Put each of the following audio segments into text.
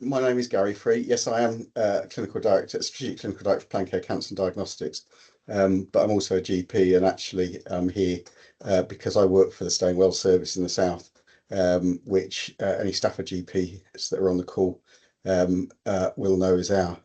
My name is Gary Free. Yes, I am clinical director, strategic clinical director for Plan Care Cancer and Diagnostics. But I'm also a GP, and actually I'm here because I work for the Staying Well service in the south, which any Stafford GPs that are on the call will know is our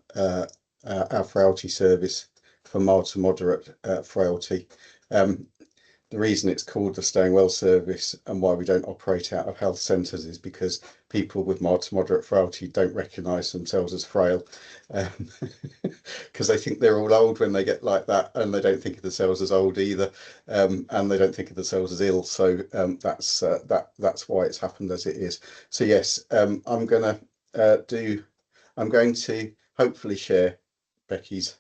frailty service for mild to moderate frailty. The reason it's called the Staying Well service and why we don't operate out of health centres is because people with mild to moderate frailty don't recognise themselves as frail, because they think they're all old when they get like that, and they don't think of themselves as old either, and they don't think of themselves as ill. So that's why it's happened as it is. So yes, I'm going to hopefully share Becky's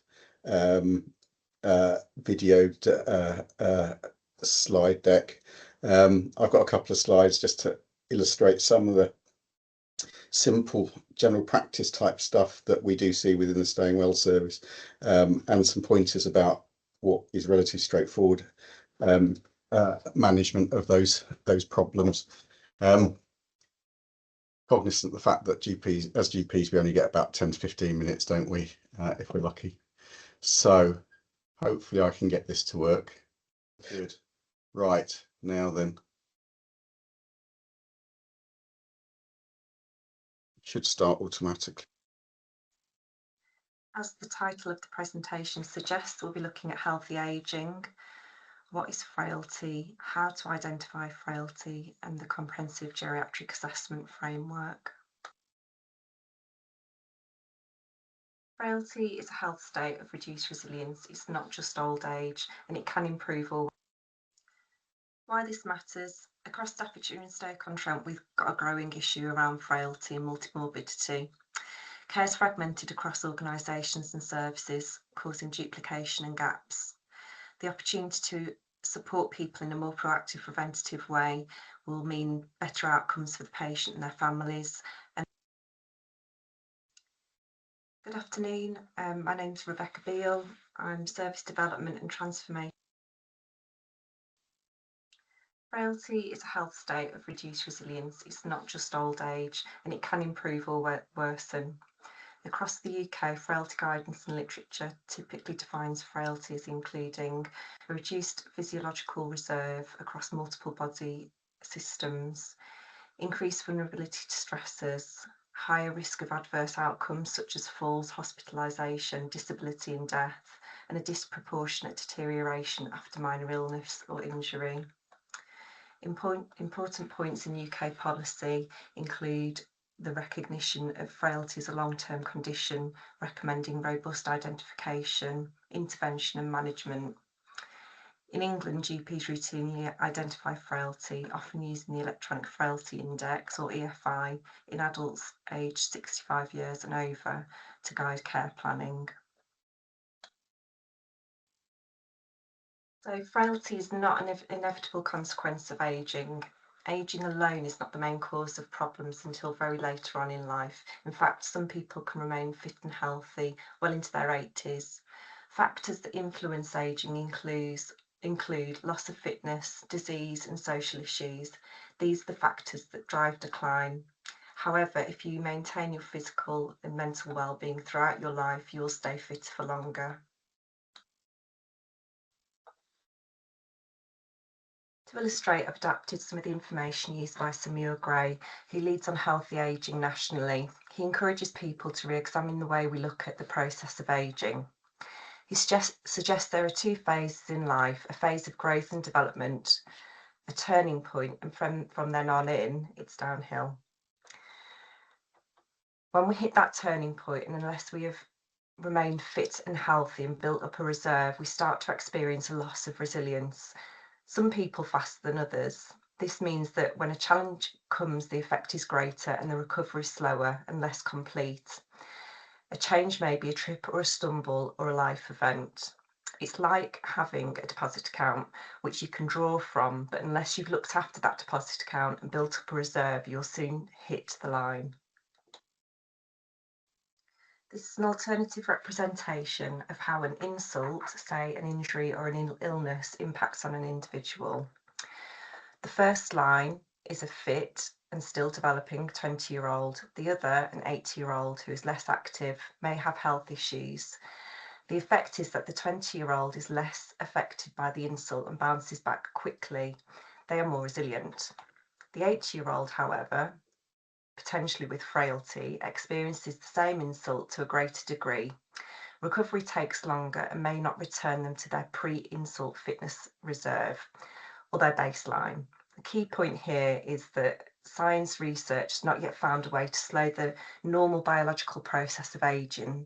video slide deck. I've got a couple of slides just to illustrate some of the simple general practice type stuff that we do see within the Staying Well service, and some pointers about what is relatively straightforward management of those problems. Cognizant of the fact that as GPs we only get about 10 to 15 minutes, don't we, if we're lucky. So hopefully I can get this to work. Good. Right, now then. It should start automatically. As the title of the presentation suggests, we'll be looking at healthy ageing, what is frailty, how to identify frailty, and the comprehensive geriatric assessment framework. Frailty is a health state of reduced resilience. It's not just old age, and it can improve all. Why this matters: across Staffordshire and Stoke-on-Trent, we've got a growing issue around frailty and multimorbidity. Care is fragmented across organisations and services, causing duplication and gaps. The opportunity to support people in a more proactive, preventative way will mean better outcomes for the patient and their families. Good afternoon, my name's Rebecca Beale. I'm Service Development and Transformation. Frailty is a health state of reduced resilience. It's not just old age, and it can improve or worsen. Across the UK, frailty guidance and literature typically defines frailty as including a reduced physiological reserve across multiple body systems, increased vulnerability to stressors, higher risk of adverse outcomes such as falls, hospitalisation, disability and death, and a disproportionate deterioration after minor illness or injury. Important points in UK policy include the recognition of frailty as a long-term condition, recommending robust identification, intervention and management. In England, GPs routinely identify frailty, often using the Electronic Frailty Index, or EFI, in adults aged 65 years and over to guide care planning. So frailty is not an inevitable consequence of ageing. Ageing alone is not the main cause of problems until very later on in life. In fact, some people can remain fit and healthy well into their 80s. Factors that influence ageing include loss of fitness, disease and social issues. These are the factors that drive decline. However, if you maintain your physical and mental well-being throughout your life, you will stay fit for longer. To illustrate, I've adapted some of the information used by Sir Muir Gray, who leads on healthy ageing nationally. He encourages people to re-examine the way we look at the process of ageing. He suggests there are two phases in life: a phase of growth and development, a turning point, and from then on in, it's downhill. When we hit that turning point, and unless we have remained fit and healthy and built up a reserve, we start to experience a loss of resilience. Some people faster than others. This means that when a challenge comes, the effect is greater and the recovery slower and less complete. A change may be a trip or a stumble or a life event. It's like having a deposit account which you can draw from, but unless you've looked after that deposit account and built up a reserve, you'll soon hit the line. This is an alternative representation of how an insult, say an injury or an illness, impacts on an individual. The first line is a fit, and still developing 20-year-old. The other, an 80-year-old who is less active, may have health issues. The effect is that the 20-year-old is less affected by the insult and bounces back quickly. They are more resilient. The 80-year-old, however, potentially with frailty, experiences the same insult to a greater degree. Recovery takes longer and may not return them to their pre-insult fitness reserve or their baseline. The key point here is that science research has not yet found a way to slow the normal biological process of aging,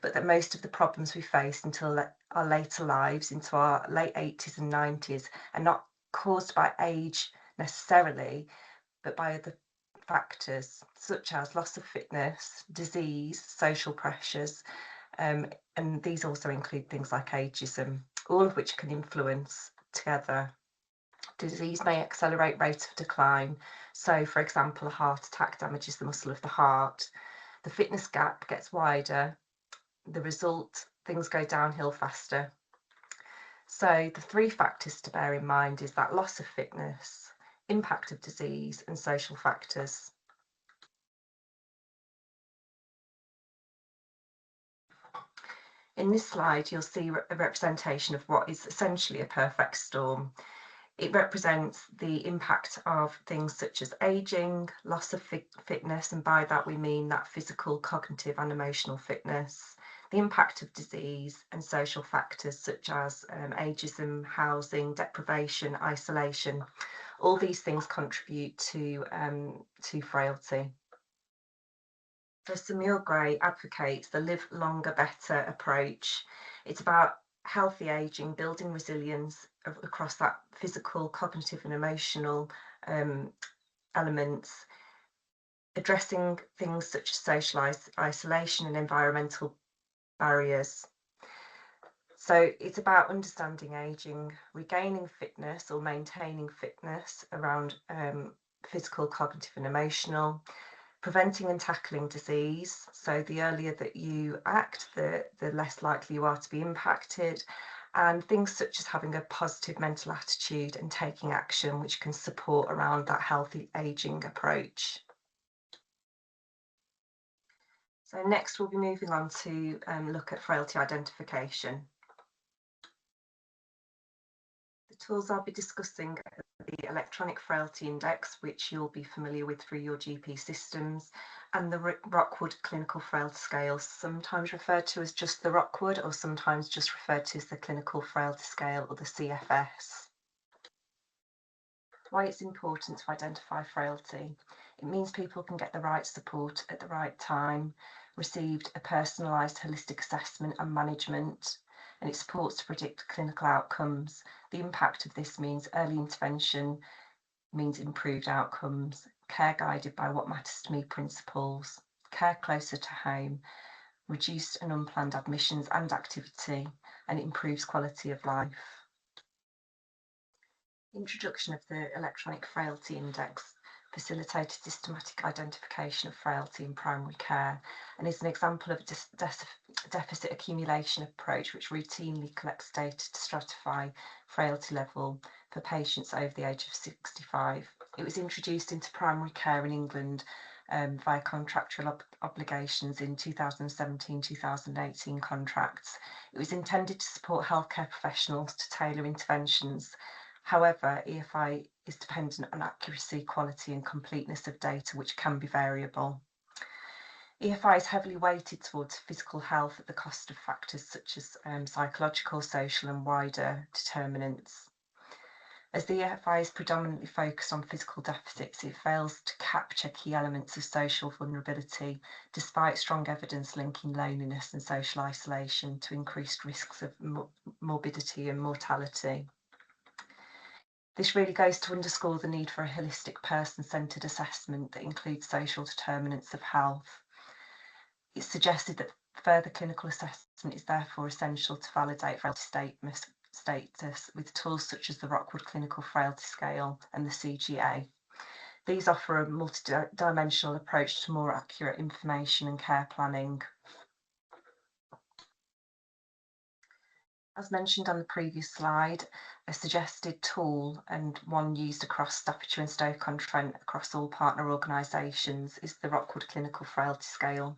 but that most of the problems we face until our later lives, into our late 80s and 90s, are not caused by age necessarily, but by other factors such as loss of fitness, disease, social pressures, and these also include things like ageism, all of which can influence together. Disease may accelerate rate of decline. So, for example, a heart attack damages the muscle of the heart. The fitness gap gets wider. The result, things go downhill faster. So the three factors to bear in mind is that loss of fitness, impact of disease, and social factors. In this slide, you'll see a representation of what is essentially a perfect storm. It represents the impact of things such as ageing, loss of fitness, and by that we mean that physical, cognitive, and emotional fitness, the impact of disease, and social factors such as ageism, housing, deprivation, isolation. All these things contribute to frailty. So Samuel Gray advocates the live longer, better approach. It's about healthy aging, building resilience across that physical, cognitive, and emotional elements, addressing things such as social isolation and environmental barriers. So it's about understanding aging, regaining fitness or maintaining fitness around physical, cognitive, and emotional, preventing and tackling disease. So the earlier that you act, the less likely you are to be impacted, and things such as having a positive mental attitude and taking action, which can support around that healthy aging approach. So next we'll be moving on to look at frailty identification. The tools I'll be discussing are the Electronic Frailty Index, which you'll be familiar with through your GP systems, and the Rockwood Clinical Frailty Scale, sometimes referred to as just the Rockwood or sometimes just referred to as the Clinical Frailty Scale or the CFS. Why it's important to identify frailty. It means people can get the right support at the right time, received a personalised holistic assessment and management, and it supports to predict clinical outcomes. The impact of this means early intervention, means improved outcomes, care guided by what matters to me principles, care closer to home, reduced and unplanned admissions and activity, and it improves quality of life. Introduction of the Electronic Frailty Index facilitated systematic identification of frailty in primary care and is an example of a deficit accumulation approach which routinely collects data to stratify frailty level for patients over the age of 65. It was introduced into primary care in England via contractual obligations in 2017-2018 contracts. It was intended to support healthcare professionals to tailor interventions. However, EFI is dependent on accuracy, quality, and completeness of data, which can be variable. EFI is heavily weighted towards physical health at the cost of factors such as psychological, social, and wider determinants. As the EFI is predominantly focused on physical deficits, it fails to capture key elements of social vulnerability, despite strong evidence linking loneliness and social isolation to increased risks of morbidity and mortality. This really goes to underscore the need for a holistic person-centred assessment that includes social determinants of health. It's suggested that further clinical assessment is therefore essential to validate frailty status with tools such as the Rockwood Clinical Frailty Scale and the CGA. These offer a multi-dimensional approach to more accurate information and care planning. As mentioned on the previous slide, a suggested tool and one used across Staffordshire and Stoke-on-Trent across all partner organisations is the Rockwood Clinical Frailty Scale,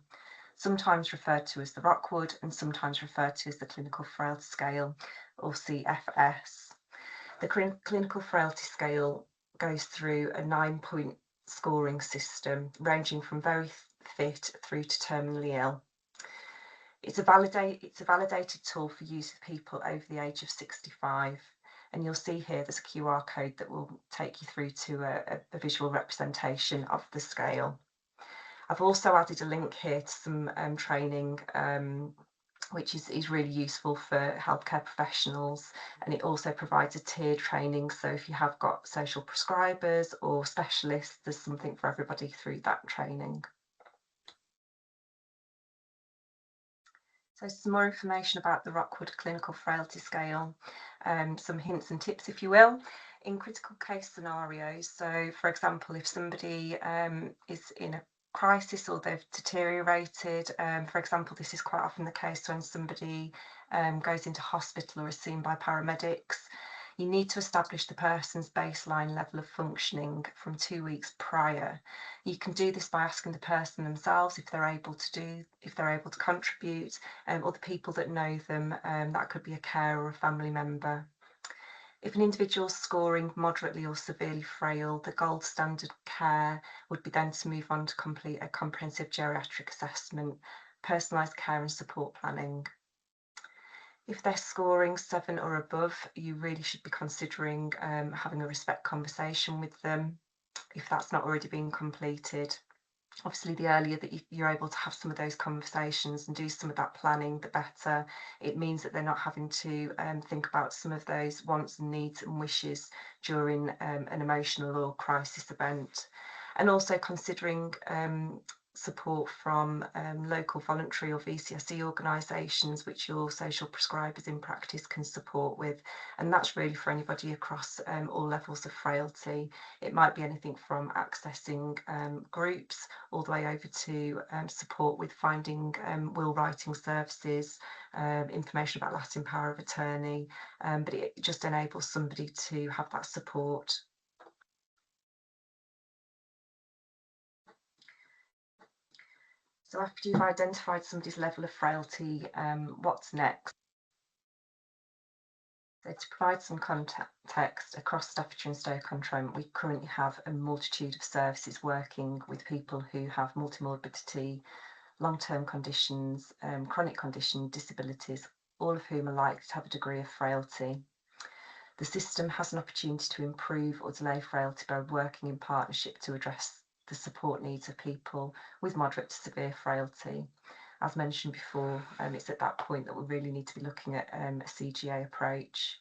sometimes referred to as the Rockwood and sometimes referred to as the Clinical Frailty Scale, or CFS. The Clinical Frailty Scale goes through a 9-point scoring system ranging from very fit through to terminally ill. It's a validated tool for use with people over the age of 65, and you'll see here there's a QR code that will take you through to a visual representation of the scale. I've also added a link here to some training which is really useful for healthcare professionals, and it also provides a tiered training, so if you have got social prescribers or specialists, there's something for everybody through that training. So some more information about the Rockwood Clinical Frailty Scale, some hints and tips, if you will, in critical case scenarios. So, for example, if somebody is in a crisis or they've deteriorated, for example, this is quite often the case when somebody goes into hospital or is seen by paramedics. You need to establish the person's baseline level of functioning from 2 weeks prior. You can do this by asking the person themselves if they're able to contribute, or the people that know them, that could be a carer or a family member. If an individual is scoring moderately or severely frail, the gold standard care would be then to move on to complete a comprehensive geriatric assessment, personalised care and support planning. If they're scoring 7 or above, you really should be considering having a respect conversation with them if that's not already been completed. Obviously, the earlier that you're able to have some of those conversations and do some of that planning, the better. It means that they're not having to think about some of those wants and needs and wishes during an emotional or crisis event. And also considering support from local voluntary or VCSE organisations, which your social prescribers in practice can support with, and that's really for anybody across all levels of frailty. It might be anything from accessing groups all the way over to support with finding will writing services, information about Latin power of attorney, but it just enables somebody to have that support. So after you've identified somebody's level of frailty, what's next? So to provide some context, across Staffordshire and Stoke-on-Trent, we currently have a multitude of services working with people who have multimorbidity, long-term conditions, chronic condition, disabilities, all of whom are likely to have a degree of frailty. The system has an opportunity to improve or delay frailty by working in partnership to address the support needs of people with moderate to severe frailty. As mentioned before, it's at that point that we really need to be looking at a CGA approach.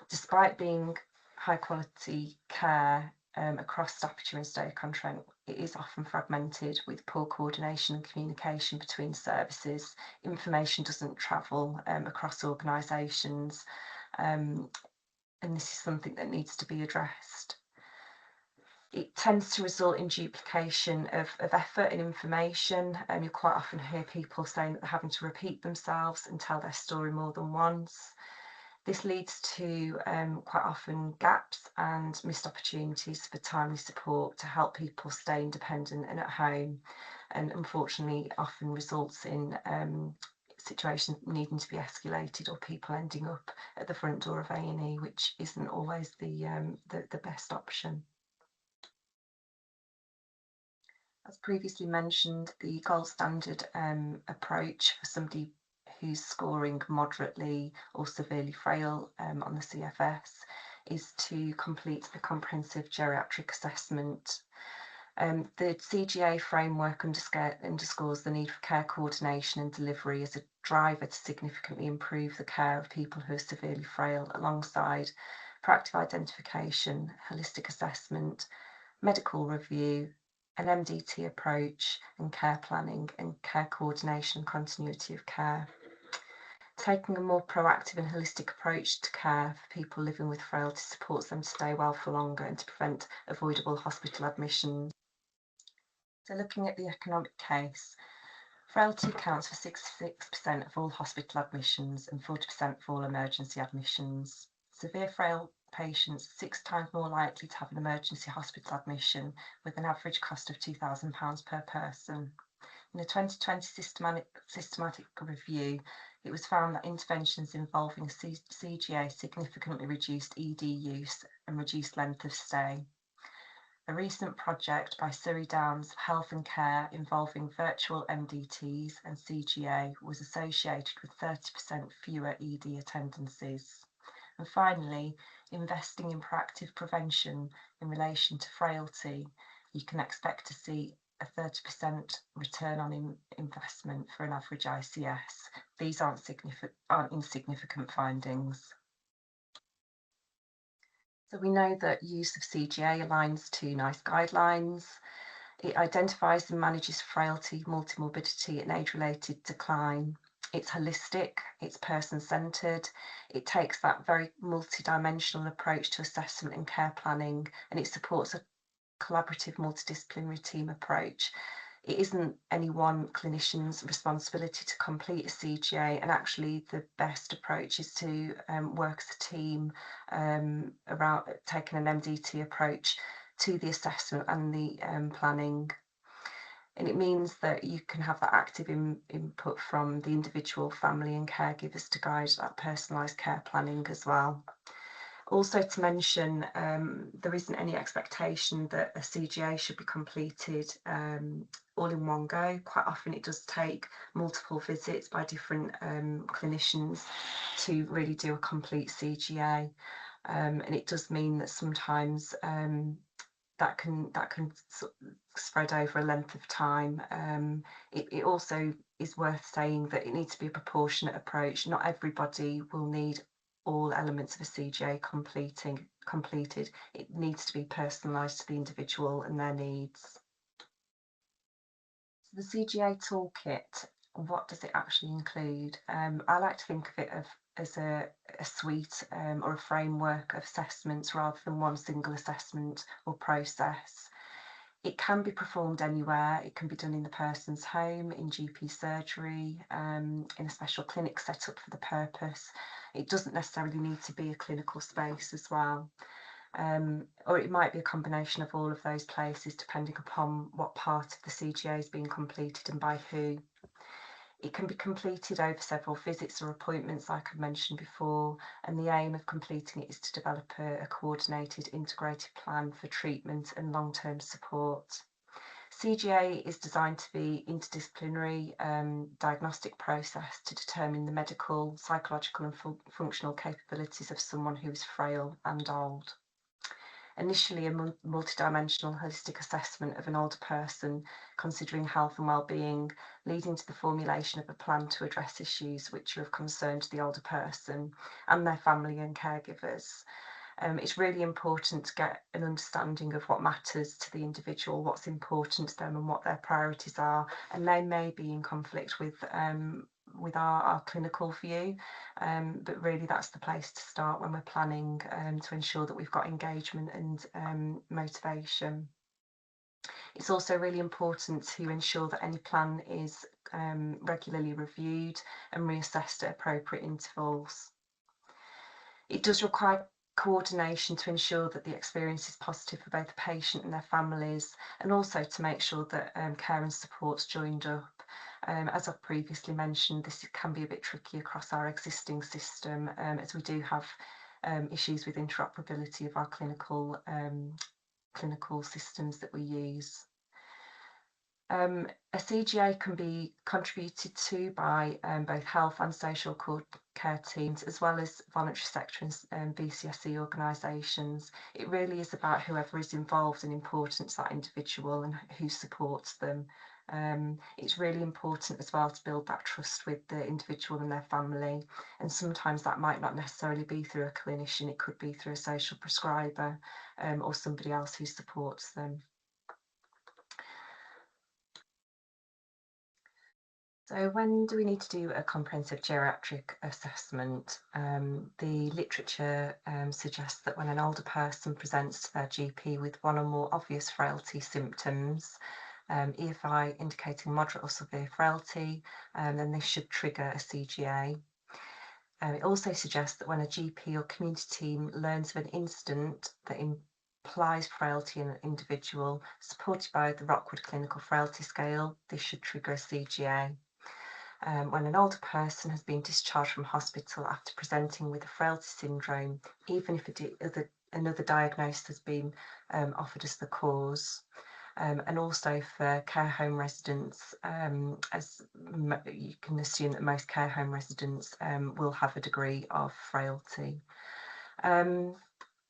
Despite being high quality care across Staffordshire and Stoke-on-Trent, it is often fragmented with poor coordination and communication between services. Information doesn't travel across organisations, and this is something that needs to be addressed. It tends to result in duplication of effort and information. You quite often hear people saying that they're having to repeat themselves and tell their story more than once. This leads to quite often gaps and missed opportunities for timely support to help people stay independent and at home, and unfortunately often results in situations needing to be escalated or people ending up at the front door of A&E, which isn't always the best option. As previously mentioned, the gold standard approach for somebody who's scoring moderately or severely frail on the CFS is to complete a comprehensive geriatric assessment. The CGA framework underscores the need for care coordination and delivery as a driver to significantly improve the care of people who are severely frail, alongside proactive identification, holistic assessment, medical review, an MDT approach, and care planning and care coordination and continuity of care. Taking a more proactive and holistic approach to care for people living with frailty supports them to stay well for longer and to prevent avoidable hospital admissions. So looking at the economic case, Frailty accounts for 66% of all hospital admissions and 40% of all emergency admissions. Severe frail patients are 6 times more likely to have an emergency hospital admission, with an average cost of £2,000 per person. In a 2020 systematic review, it was found that interventions involving CGA significantly reduced ED use and reduced length of stay. A recent project by Surrey Downs Health and Care involving virtual MDTs and CGA was associated with 30% fewer ED attendances. And finally, investing in proactive prevention in relation to frailty, you can expect to see a 30% return on investment for an average ICS. These aren't insignificant findings. So we know that use of CGA aligns to NICE guidelines. It identifies and manages frailty, multimorbidity and age-related decline. It's holistic, it's person-centred, it takes that very multidimensional approach to assessment and care planning, and it supports a collaborative multidisciplinary team approach. It isn't any one clinician's responsibility to complete a CGA, and actually the best approach is to work as a team around taking an MDT approach to the assessment and the planning. And it means that you can have that active input from the individual, family and caregivers to guide that personalised care planning as well. Also to mention, there isn't any expectation that a CGA should be completed all in one go. Quite often it does take multiple visits by different clinicians to really do a complete CGA. And it does mean that sometimes that can spread over a length of time. It also is worth saying that it needs to be a proportionate approach. Not everybody will need all elements of a CGA completed. It needs to be personalised to the individual and their needs. So the CGA toolkit, what does it actually include? I like to think of it as a suite or a framework of assessments rather than one single assessment or process. It can be performed anywhere. It can be done in the person's home, in GP surgery, in a special clinic set up for the purpose. It doesn't necessarily need to be a clinical space as well. Or it might be a combination of all of those places depending upon what part of the CGA is being completed and by who. It can be completed over several visits or appointments, like I mentioned before, and the aim of completing it is to develop a coordinated, integrated plan for treatment and long-term support. CGA is designed to be interdisciplinary diagnostic process to determine the medical, psychological and functional capabilities of someone who is frail and old. Initially, a multidimensional holistic assessment of an older person, considering health and well-being, leading to the formulation of a plan to address issues which are of concern to the older person and their family and caregivers. It's really important to get an understanding of what matters to the individual, what's important to them and what their priorities are, and they may be in conflict with our clinical view, but really that's the place to start when we're planning to ensure that we've got engagement and motivation. It's also really important to ensure that any plan is regularly reviewed and reassessed at appropriate intervals. It does require coordination to ensure that the experience is positive for both the patient and their families, and also to make sure that care and support's joined up. As I've previously mentioned, this can be a bit tricky across our existing system, as we do have issues with interoperability of our clinical systems that we use. A CGA can be contributed to by both health and social care teams, as well as voluntary sector and BCSE organisations. It really is about whoever is involved and important to that individual and who supports them. It's really important as well to build that trust with the individual and their family, and sometimes that might not necessarily be through a clinician. It could be through a social prescriber or somebody else who supports them. So when do we need to do a comprehensive geriatric assessment? The literature suggests that when an older person presents to their GP with one or more obvious frailty symptoms, EFI indicating moderate or severe frailty, then this should trigger a CGA. It also suggests that when a GP or community team learns of an incident that implies frailty in an individual, supported by the Rockwood Clinical Frailty Scale, this should trigger a CGA. When an older person has been discharged from hospital after presenting with a frailty syndrome, even if another diagnosis has been offered as the cause. And also for care home residents, as you can assume that most care home residents will have a degree of frailty.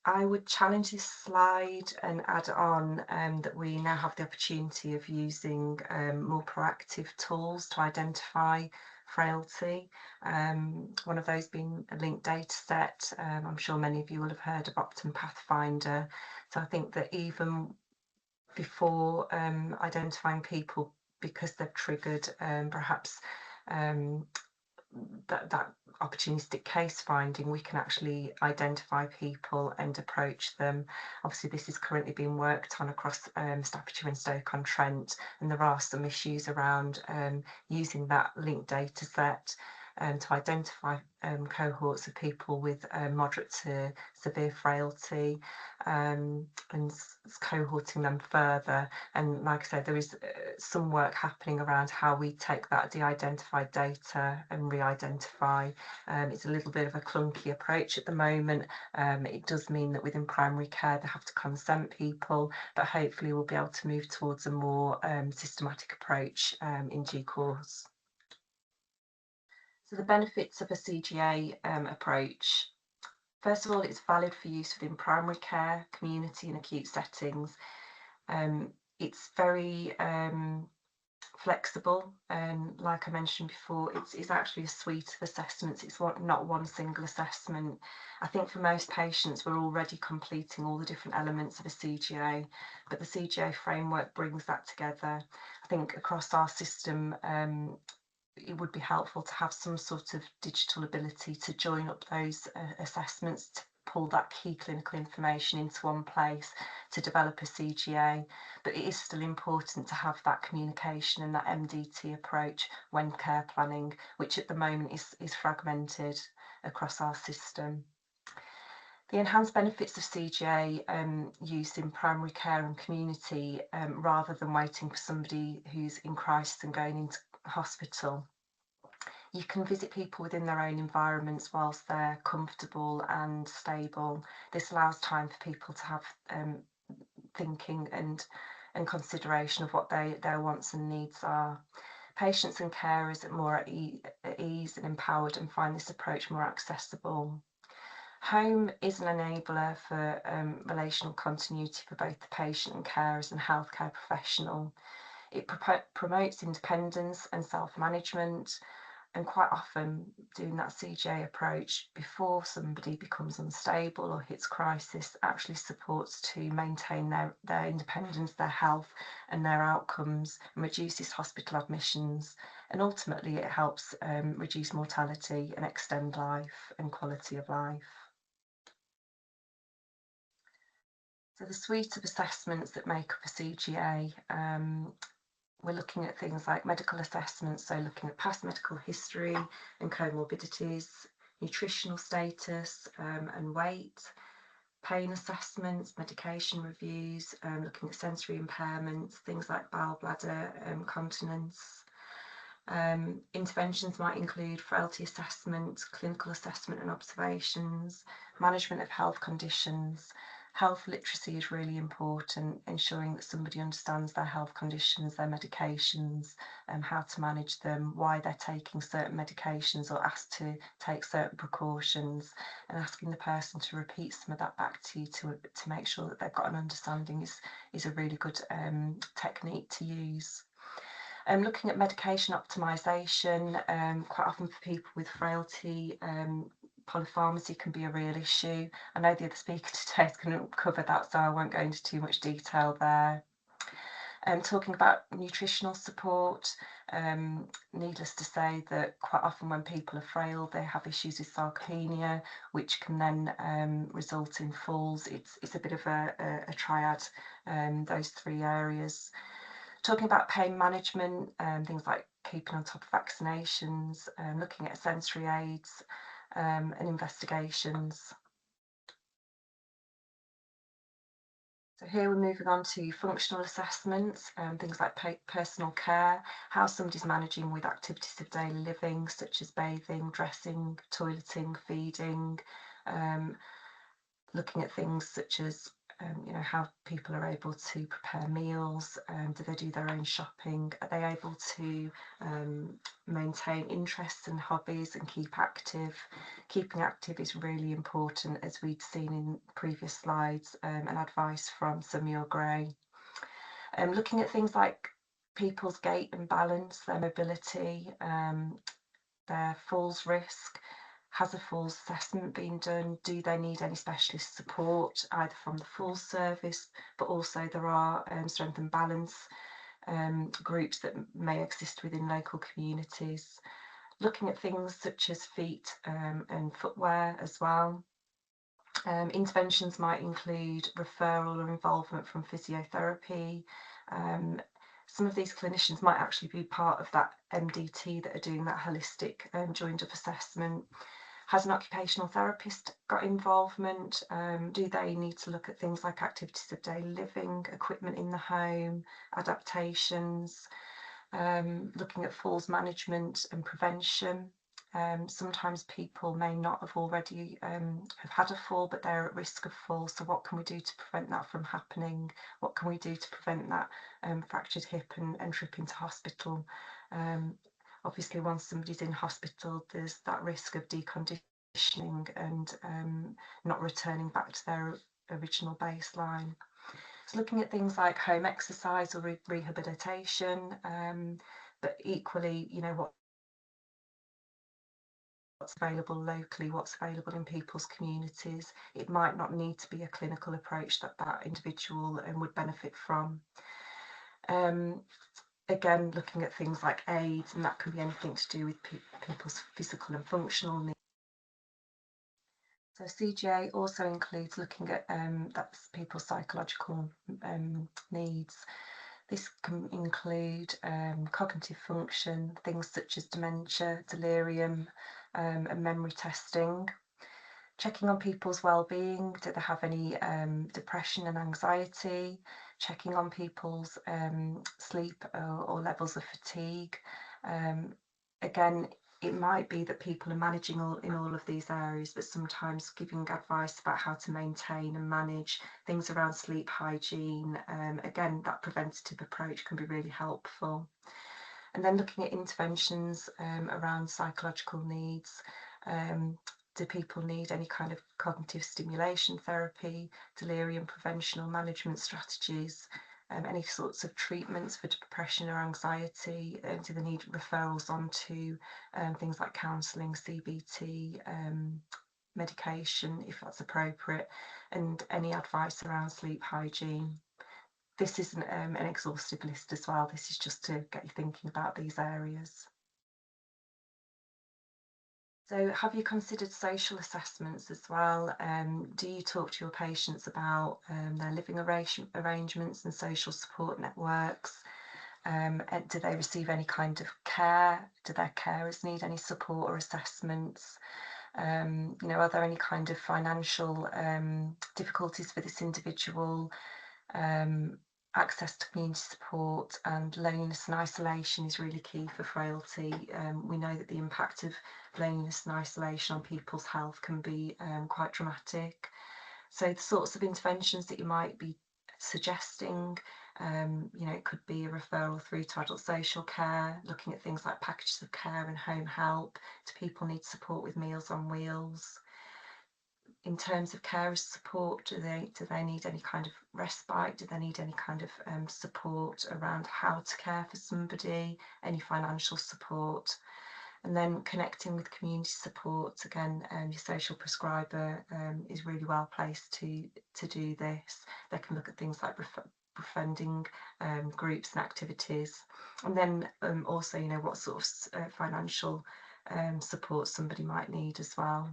I would challenge this slide and add on that we now have the opportunity of using more proactive tools to identify frailty. One of those being a linked data set. I'm sure many of you will have heard of Optum Pathfinder. So I think that even before identifying people because they've triggered perhaps that opportunistic case finding, we can actually identify people and approach them. Obviously, this is currently being worked on across Staffordshire and Stoke on Trent, and there are some issues around using that linked data set to identify cohorts of people with moderate to severe frailty and cohorting them further. And like I said, there is some work happening around how we take that de-identified data and re-identify. It's a little bit of a clunky approach at the moment. It does mean that within primary care they have to consent people, but hopefully we'll be able to move towards a more systematic approach in due course. So the benefits of a CGA approach. First of all, it's valid for use within primary care, community and acute settings. It's very flexible, and like I mentioned before, it's actually a suite of assessments. It's not one single assessment. I think for most patients we're already completing all the different elements of a CGA, but the CGA framework brings that together. I think across our system it would be helpful to have some sort of digital ability to join up those assessments, to pull that key clinical information into one place to develop a CGA. But it is still important to have that communication and that MDT approach when care planning, which at the moment is fragmented across our system. The enhanced benefits of CGA use in primary care and community, rather than waiting for somebody who's in crisis and going into hospital. You can visit people within their own environments whilst they're comfortable and stable. This allows time for people to have thinking and consideration of what their wants and needs are. Patients and carers are more at ease and empowered and find this approach more accessible. Home is an enabler for relational continuity for both the patient and carers and healthcare professional. It promotes independence and self-management, and quite often doing that CGA approach before somebody becomes unstable or hits crisis actually supports to maintain their independence, their health and their outcomes, and reduces hospital admissions, and ultimately it helps reduce mortality and extend life and quality of life. So the suite of assessments that make up a CGA, we're looking at things like medical assessments, so looking at past medical history and comorbidities, nutritional status and weight, pain assessments, medication reviews, looking at sensory impairments, things like bowel, bladder, continence. Interventions might include frailty assessment, clinical assessment and observations, management of health conditions. Health literacy is really important, ensuring that somebody understands their health conditions, their medications, how to manage them, why they're taking certain medications or asked to take certain precautions, and asking the person to repeat some of that back to you to make sure that they've got an understanding is a really good technique to use. Looking at medication optimisation, quite often for people with frailty, polypharmacy can be a real issue. I know the other speaker today is going to cover that, so I won't go into too much detail there. Talking about nutritional support, needless to say that quite often when people are frail, they have issues with sarcopenia, which can then result in falls. It's a bit of a triad, those three areas. Talking about pain management, things like keeping on top of vaccinations, looking at sensory aids and investigations. So here we're moving on to functional assessments, things like personal care, how somebody's managing with activities of daily living, such as bathing, dressing, toileting, feeding, looking at things such as how people are able to prepare meals, do they do their own shopping, are they able to maintain interests and hobbies and keep active. Keeping active is really important, as we'd seen in previous slides, and advice from Samuel Gray. Looking at things like people's gait and balance, their mobility, their falls risk. Has a falls assessment been done? Do they need any specialist support, either from the falls service, but also there are strength and balance groups that may exist within local communities. Looking at things such as feet and footwear as well. Interventions might include referral or involvement from physiotherapy. Some of these clinicians might actually be part of that MDT that are doing that holistic joined up assessment. Has an occupational therapist got involvement? Do they need to look at things like activities of daily living, equipment in the home, adaptations, looking at falls management and prevention? Sometimes people may not have already have had a fall, but they're at risk of fall. So what can we do to prevent that from happening? What can we do to prevent that fractured hip and trip into hospital? Obviously, once somebody's in hospital, there's that risk of deconditioning and not returning back to their original baseline. So looking at things like home exercise or rehabilitation, but equally, what's available locally, what's available in people's communities. It might not need to be a clinical approach that individual would benefit from. Again, looking at things like aids, and that can be anything to do with people's physical and functional needs. So CGA also includes looking at that's people's psychological needs. This can include cognitive function, things such as dementia, delirium, and memory testing. Checking on people's well-being, do they have any depression and anxiety? Checking on people's sleep or levels of fatigue. Again, it might be that people are managing in all of these areas, but sometimes giving advice about how to maintain and manage things around sleep hygiene. Again, that preventative approach can be really helpful. And then looking at interventions around psychological needs. Do people need any kind of cognitive stimulation therapy, delirium prevention or management strategies, any sorts of treatments for depression or anxiety? Do they need referrals onto things like counselling, CBT, medication if that's appropriate, and any advice around sleep hygiene? This isn't an exhaustive list as well. This is just to get you thinking about these areas. So have you considered social assessments as well? Do you talk to your patients about their living arrangements and social support networks? Do they receive any kind of care? Do their carers need any support or assessments? Are there any kind of financial difficulties for this individual? Access to community support, and loneliness and isolation is really key for frailty. We know that the impact of loneliness and isolation on people's health can be quite dramatic. So the sorts of interventions that you might be suggesting, it could be a referral through to adult social care, looking at things like packages of care and home help. Do people need support with Meals on Wheels? In terms of carers support, do they need any kind of respite? Do they need any kind of support around how to care for somebody? Any financial support? And then connecting with community support, again, your social prescriber is really well placed to do this. They can look at things like befriending groups and activities, and then also, what sort of financial support somebody might need as well.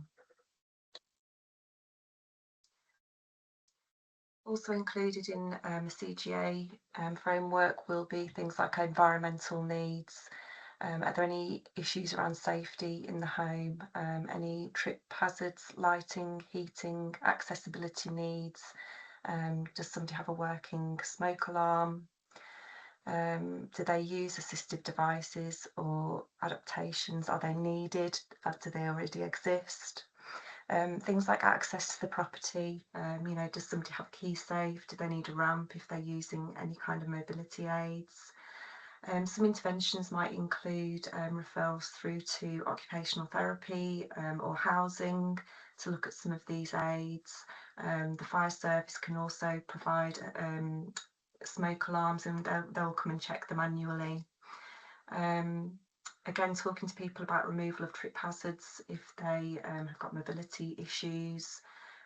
Also included in the CGA framework will be things like environmental needs. Are there any issues around safety in the home? Any trip hazards, lighting, heating, accessibility needs? Does somebody have a working smoke alarm? Do they use assistive devices or adaptations? Are they needed? Do they already exist? Things like access to the property, does somebody have key safe? Do they need a ramp if they're using any kind of mobility aids? Some interventions might include referrals through to occupational therapy or housing to look at some of these aids. The fire service can also provide smoke alarms, and they'll come and check them annually. Again, talking to people about removal of trip hazards if they have got mobility issues.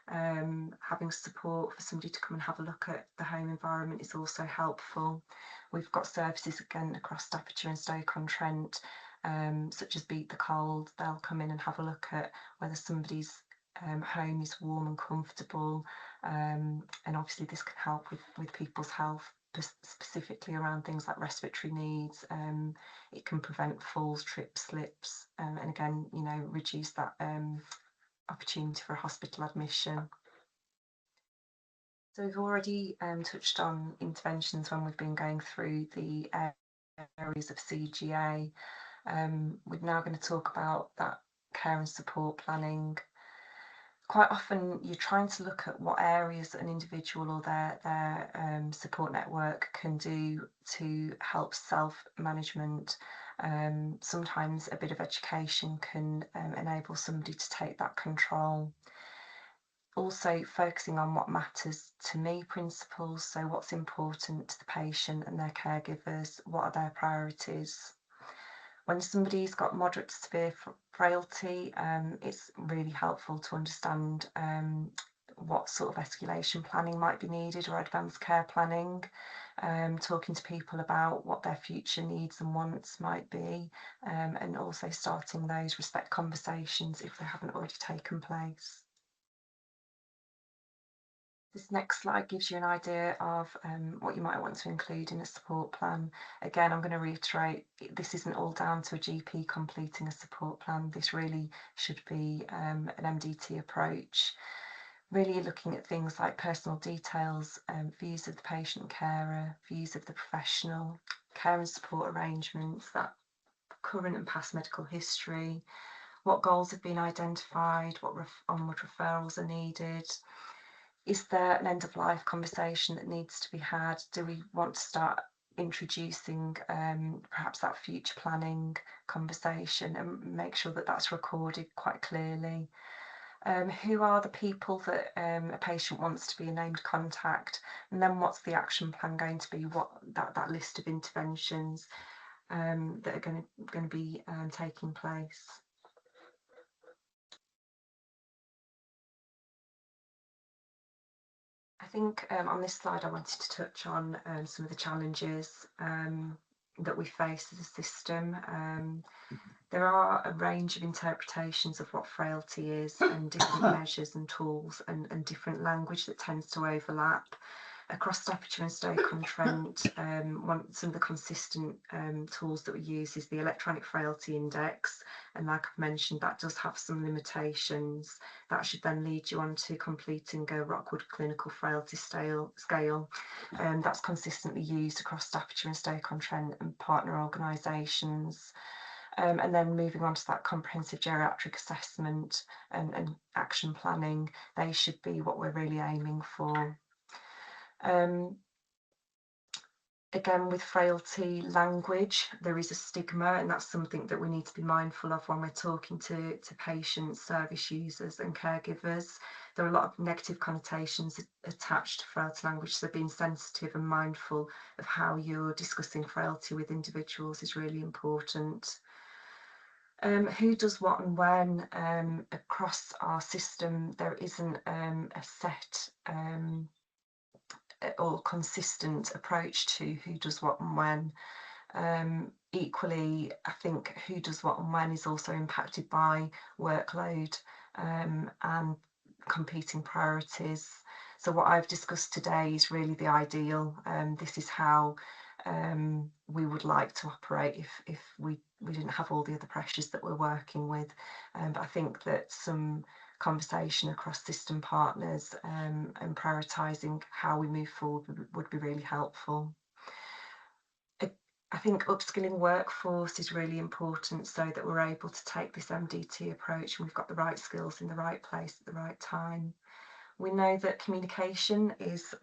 Having support for somebody to come and have a look at the home environment is also helpful. We've got services again across Staffordshire and Stoke on Trent, such as Beat the Cold. They'll come in and have a look at whether somebody's home is warm and comfortable, and obviously this can help with people's health, specifically around things like respiratory needs. It can prevent falls, trips, slips, and again, reduce that opportunity for a hospital admission. So we've already touched on interventions when we've been going through the areas of CGA. We're now going to talk about that care and support planning. Quite often you're trying to look at what areas an individual or their support network can do to help self-management. Sometimes a bit of education can enable somebody to take that control. Also focusing on what matters to me principles, so what's important to the patient and their caregivers, what are their priorities. When somebody's got moderate to severe frailty, it's really helpful to understand what sort of escalation planning might be needed or advanced care planning, talking to people about what their future needs and wants might be, and also starting those respect conversations if they haven't already taken place. This next slide gives you an idea of what you might want to include in a support plan. Again, I'm going to reiterate, this isn't all down to a GP completing a support plan. This really should be an MDT approach. Really looking at things like personal details, views of the patient carer, views of the professional, care and support arrangements, that current and past medical history, what goals have been identified, what onward referrals are needed. Is there an end of life conversation that needs to be had? Do we want to start introducing perhaps that future planning conversation and make sure that that's recorded quite clearly? Who are the people that a patient wants to be a named contact? And then what's the action plan going to be? What that list of interventions that are going to be taking place? I think on this slide I wanted to touch on some of the challenges that we face as a system. There are a range of interpretations of what frailty is and different measures and tools and different language that tends to overlap. Across Staffordshire and Stoke-on-Trent, some of the consistent tools that we use is the electronic frailty index, and like I've mentioned, that does have some limitations. That should then lead you on to completing a Rockwood clinical frailty scale. That's consistently used across Staffordshire and Stoke-on-Trent and partner organisations. And then moving on to that comprehensive geriatric assessment and action planning, they should be what we're really aiming for. Again, with frailty language, there is a stigma, and that's something that we need to be mindful of when we're talking to patients, service users and caregivers. There are a lot of negative connotations attached to frailty language, so being sensitive and mindful of how you're discussing frailty with individuals is really important. Who does what and when? Across our system, there isn't a set or consistent approach to who does what and when. Equally, I think who does what and when is also impacted by workload and competing priorities. So what I've discussed today is really the ideal. This is how we would like to operate if we didn't have all the other pressures that we're working with. But I think that some conversation across system partners and prioritising how we move forward would be really helpful. I think upskilling workforce is really important so that we're able to take this MDT approach and we've got the right skills in the right place at the right time. We know that communication is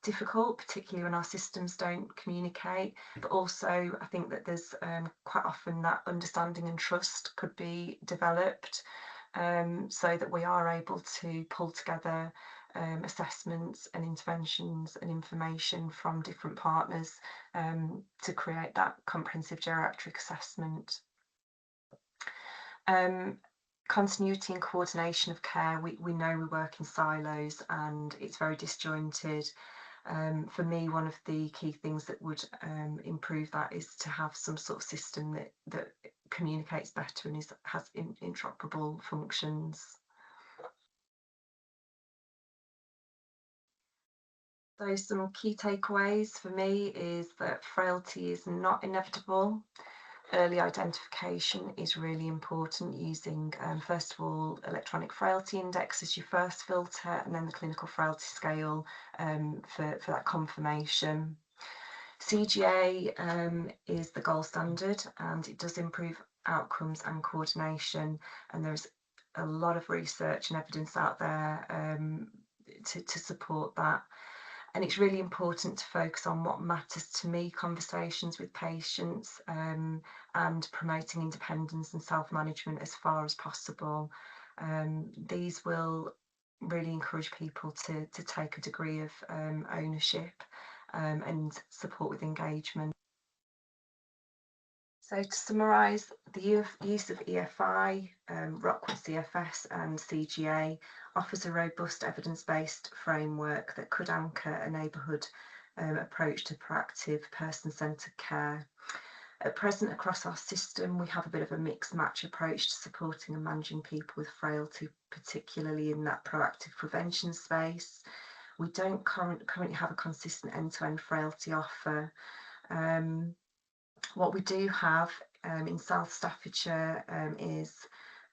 difficult, particularly when our systems don't communicate, but also I think that there's quite often that understanding and trust could be developed so that we are able to pull together assessments and interventions and information from different partners to create that comprehensive geriatric assessment. Continuity and coordination of care, we know we work in silos and it's very disjointed. For me, one of the key things that would improve that is to have some sort of system that communicates better and has interoperable functions. So some key takeaways for me is that frailty is not inevitable. Early identification is really important, using first of all electronic frailty index as your first filter and then the clinical frailty scale for that confirmation. CGA is the gold standard and it does improve outcomes and coordination, and there's a lot of research and evidence out there to support that. And it's really important to focus on what matters to me, conversations with patients and promoting independence and self-management as far as possible. These will really encourage people to take a degree of ownership and support with engagement. So to summarise, the use of EFI, Rockwood CFS and CGA offers a robust evidence-based framework that could anchor a neighbourhood approach to proactive person-centred care. At present, across our system, we have a bit of a mixed match approach to supporting and managing people with frailty, particularly in that proactive prevention space. We don't currently have a consistent end-to-end frailty offer. What we do have in South Staffordshire is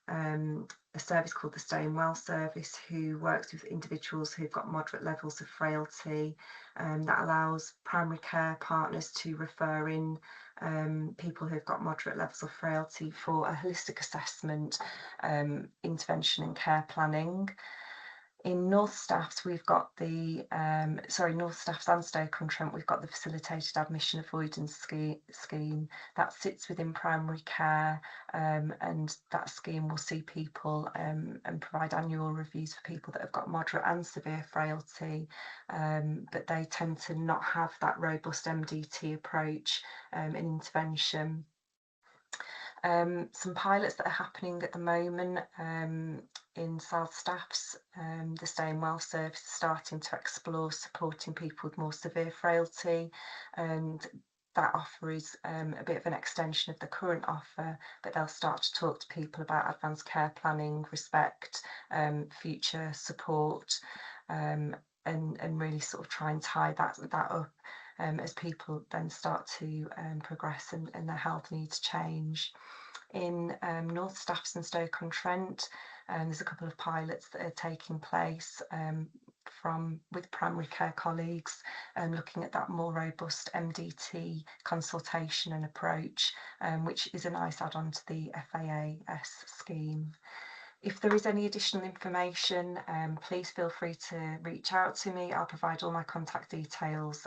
a service called the Staying Well service, who works with individuals who've got moderate levels of frailty. That allows primary care partners to refer in people who've got moderate levels of frailty for a holistic assessment, intervention and care planning. In North Staffs, we've got the North Staffs and Stoke on Trent, we've got the facilitated admission avoidance scheme that sits within primary care, and that scheme will see people and provide annual reviews for people that have got moderate and severe frailty, but they tend to not have that robust MDT approach and intervention. Some pilots that are happening at the moment in South Staffs, the Staying Well service is starting to explore supporting people with more severe frailty, and that offer is a bit of an extension of the current offer, but they'll start to talk to people about advanced care planning, respect, future support, and really sort of try and tie that up as people then start to progress and their health needs change. In North Staffs and Stoke on Trent, there's a couple of pilots that are taking place with primary care colleagues, looking at that more robust MDT consultation and approach, which is a nice add-on to the FAAS scheme. If there is any additional information, please feel free to reach out to me. I'll provide all my contact details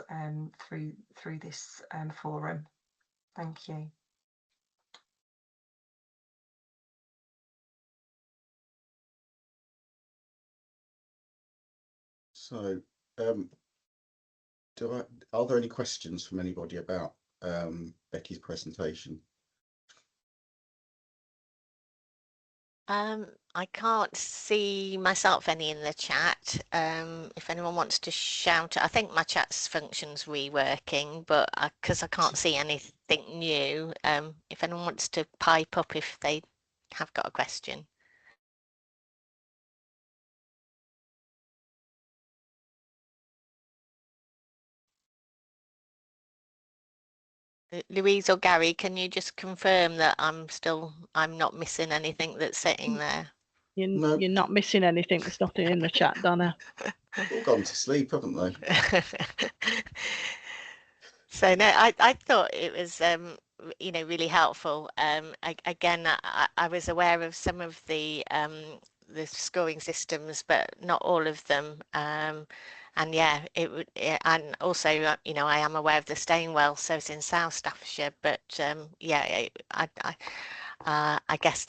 through this forum. Thank you. So, are there any questions from anybody about Becky's presentation? I can't see myself any in the chat. If anyone wants to shout, I think my chat's function's reworking, but because I can't see anything new, if anyone wants to pipe up if they have got a question. Louise or Gary, can you just confirm that I'm not missing anything that's sitting there? No. You're not missing anything. There's nothing in the chat, Donna. All gone to sleep, haven't they? So no, I thought it was really helpful. Again, I was aware of some of the scoring systems, but not all of them. And yeah, it would, and also I am aware of the staying well service in South Staffordshire, but yeah, I guess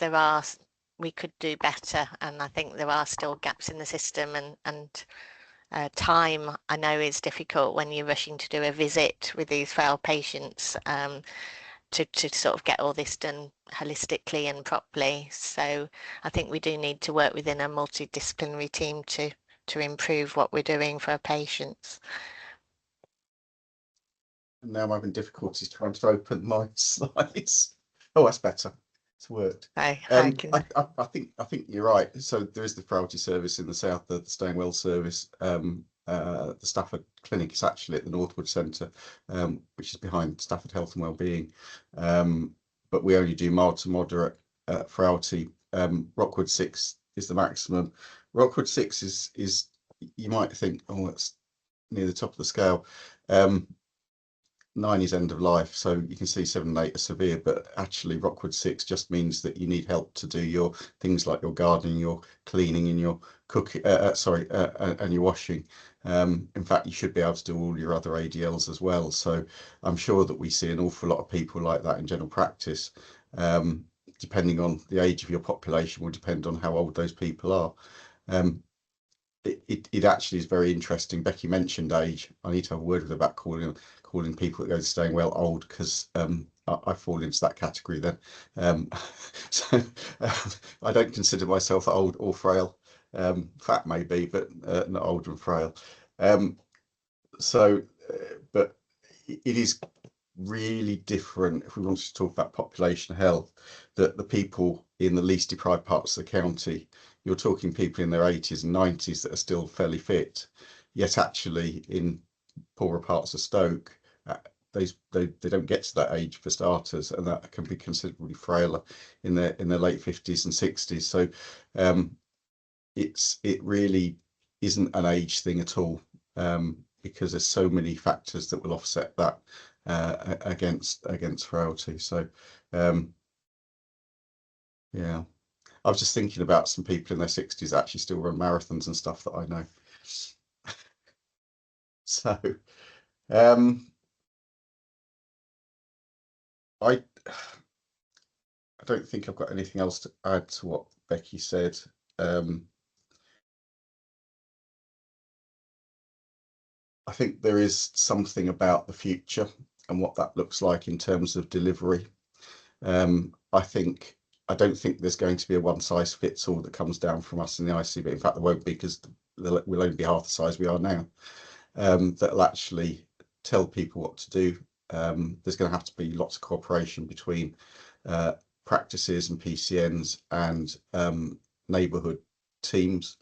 we could do better, and I think there are still gaps in the system, and time I know is difficult when you're rushing to do a visit with these frail patients, to sort of get all this done holistically and properly. So I think we do need to work within a multidisciplinary team to improve what we're doing for our patients. And now I'm having difficulties trying to open my slides. Oh, that's better. It's worked. I think you're right. So there is the Frailty service in the south, the staying well service. The Stafford clinic is actually at the Northwood Centre, which is behind Stafford Health and Wellbeing. But we only do mild to moderate frailty. Rockwood 6 is the maximum. Rockwood 6 is you might think, oh, that's near the top of the scale. 9 is end of life, so you can see 7 and 8 are severe, but actually Rockwood 6 just means that you need help to do your things like your gardening, your cleaning, and your cooking, and your washing. In fact, you should be able to do all your other ADLs as well. So I'm sure that we see an awful lot of people like that in general practice. Depending on the age of your population will depend on how old those people are. It actually is very interesting. Becky mentioned age. I need to have a word with her about calling people that go to staying well old, because I fall into that category then. So I don't consider myself old or frail. Fat maybe, but not old and frail. But it is really different if we want to talk about population health, that the people in the least deprived parts of the county, you're talking people in their 80s and 90s that are still fairly fit, yet actually in poorer parts of Stoke, they don't get to that age for starters, and that can be considerably frailer in their late 50s and 60s. So it really isn't an age thing at all, because there's so many factors that will offset that against frailty. So yeah, I was just thinking about some people in their 60s actually still run marathons and stuff that I know. So I don't think I've got anything else to add to what Becky said. I think there is something about the future and what that looks like in terms of delivery. I don't think there's going to be a one size fits all that comes down from us in the ICB. In fact, there won't be, because we'll only be half the size we are now. That'll actually tell people what to do. There's going to have to be lots of cooperation between practices and PCNs and neighbourhood teams.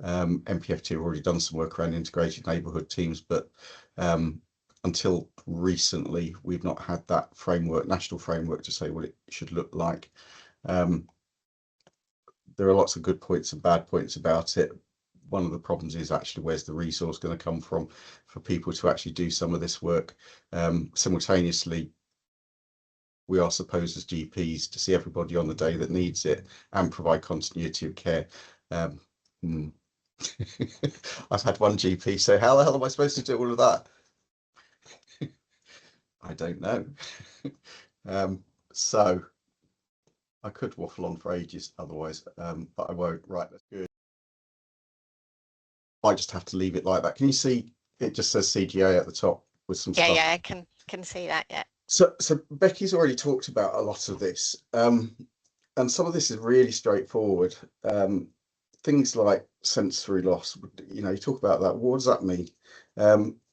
MPFT have already done some work around integrated neighbourhood teams, but until recently we've not had that national framework to say what it should look like. There are lots of good points and bad points about it. One of the problems is actually where's the resource going to come from for people to actually do some of this work. Simultaneously, we are supposed as GPs to see everybody on the day that needs it and provide continuity of care. I've had one GP say, how the hell am I supposed to do all of that? I don't know. So I could waffle on for ages otherwise, but I won't. Right, that's good. I just have to leave it like that. Can you see it just says CGA at the top with some stuff? Yeah, I can see that, yeah. So Becky's already talked about a lot of this, and some of this is really straightforward. Things like sensory loss, you talk about that. What does that mean?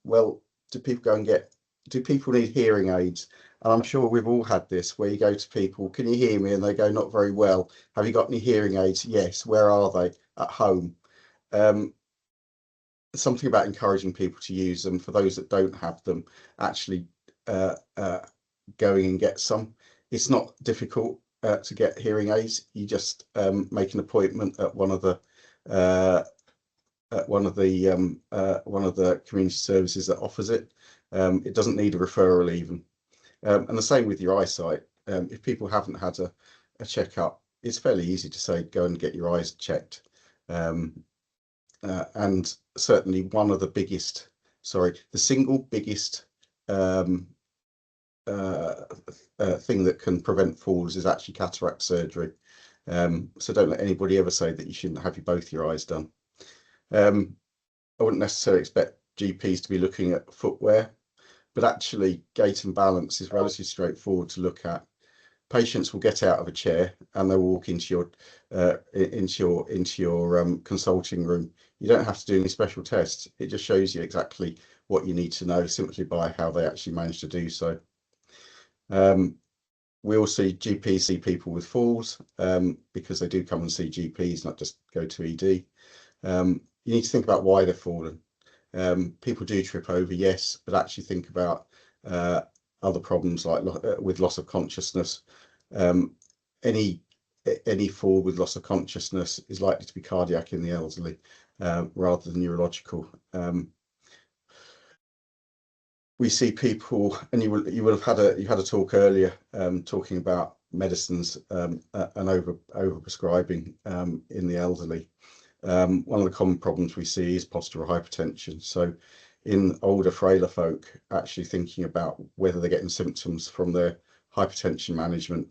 Well, do people need hearing aids? And I'm sure we've all had this, where you go to people, can you hear me? And they go, not very well. Have you got any hearing aids? Yes. Where are they? At home. Something about encouraging people to use them. For those that don't have them, actually going and get some. It's not difficult to get hearing aids. You just make an appointment at one of the community services that offers it. It doesn't need a referral even. And the same with your eyesight. If people haven't had a checkup, it's fairly easy to say, go and get your eyes checked. And certainly the single biggest thing that can prevent falls is actually cataract surgery. So don't let anybody ever say that you shouldn't have both your eyes done. I wouldn't necessarily expect GPs to be looking at footwear, but actually gait and balance is relatively straightforward to look at. Patients will get out of a chair and they'll walk into your consulting room. You don't have to do any special tests. It just shows you exactly what you need to know simply by how they actually manage to do so. We all see GPs see people with falls because they do come and see GPs, not just go to ED. You need to think about why they're fallen. People do trip over, yes, but actually think about other problems like with loss of consciousness. Any fall with loss of consciousness is likely to be cardiac in the elderly rather than neurological. We see people, and you will have had a talk earlier talking about medicines and over prescribing in the elderly. One of the common problems we see is postural hypertension. So in older, frailer folk, actually thinking about whether they're getting symptoms from their hypertension management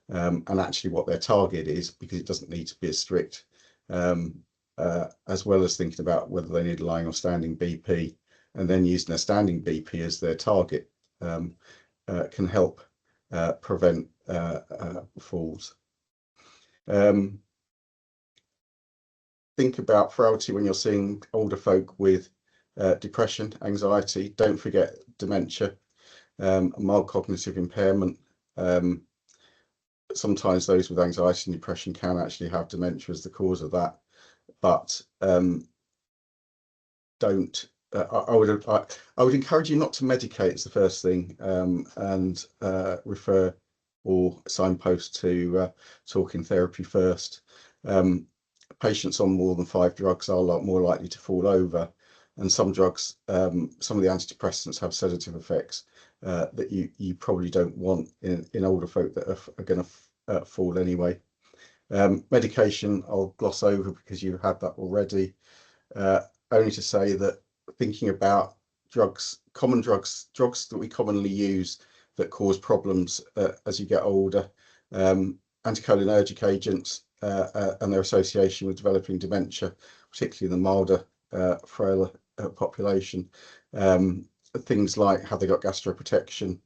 and actually what their target is, because it doesn't need to be as strict, as well as thinking about whether they need lying or standing BP, and then using their standing BP as their target can help prevent falls. Think about frailty when you're seeing older folk with depression, anxiety. Don't forget dementia, mild cognitive impairment. Sometimes those with anxiety and depression can actually have dementia as the cause of that. But I would encourage you not to medicate as the first thing, and refer or signpost to talking therapy first. Patients on more than 5 drugs are a lot more likely to fall over, and some drugs, some of the antidepressants have sedative effects that you probably don't want in older folk that are going to fall anyway. Medication I'll gloss over because you had that already. Only to say that thinking about common drugs that we commonly use that cause problems as you get older, anticholinergic agents and their association with developing dementia, particularly in the milder, frailer population. Things like have they got gastroprotection,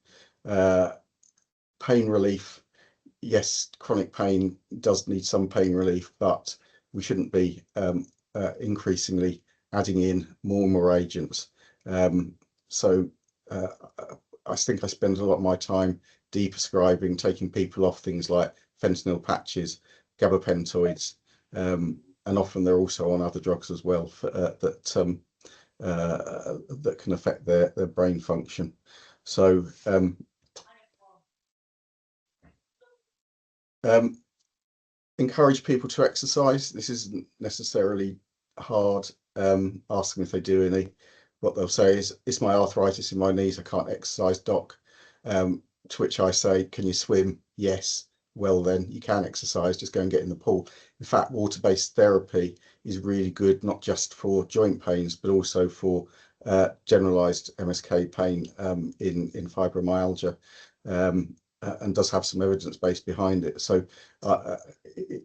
pain relief. Yes, chronic pain does need some pain relief, but we shouldn't be increasingly adding in more agents. So I think I spend a lot of my time de-prescribing, taking people off things like fentanyl patches, gabapentoids, and often they're also on other drugs as well that can affect their brain function. So encourage people to exercise. This isn't necessarily hard. Ask them if they do any. What they'll say is, it's my arthritis in my knees, I can't exercise, doc. To which I say, can you swim? Yes. Well, then you can exercise, just go and get in the pool. In fact, water-based therapy is really good, not just for joint pains, but also for generalized MSK pain in fibromyalgia, and does have some evidence base behind it. So it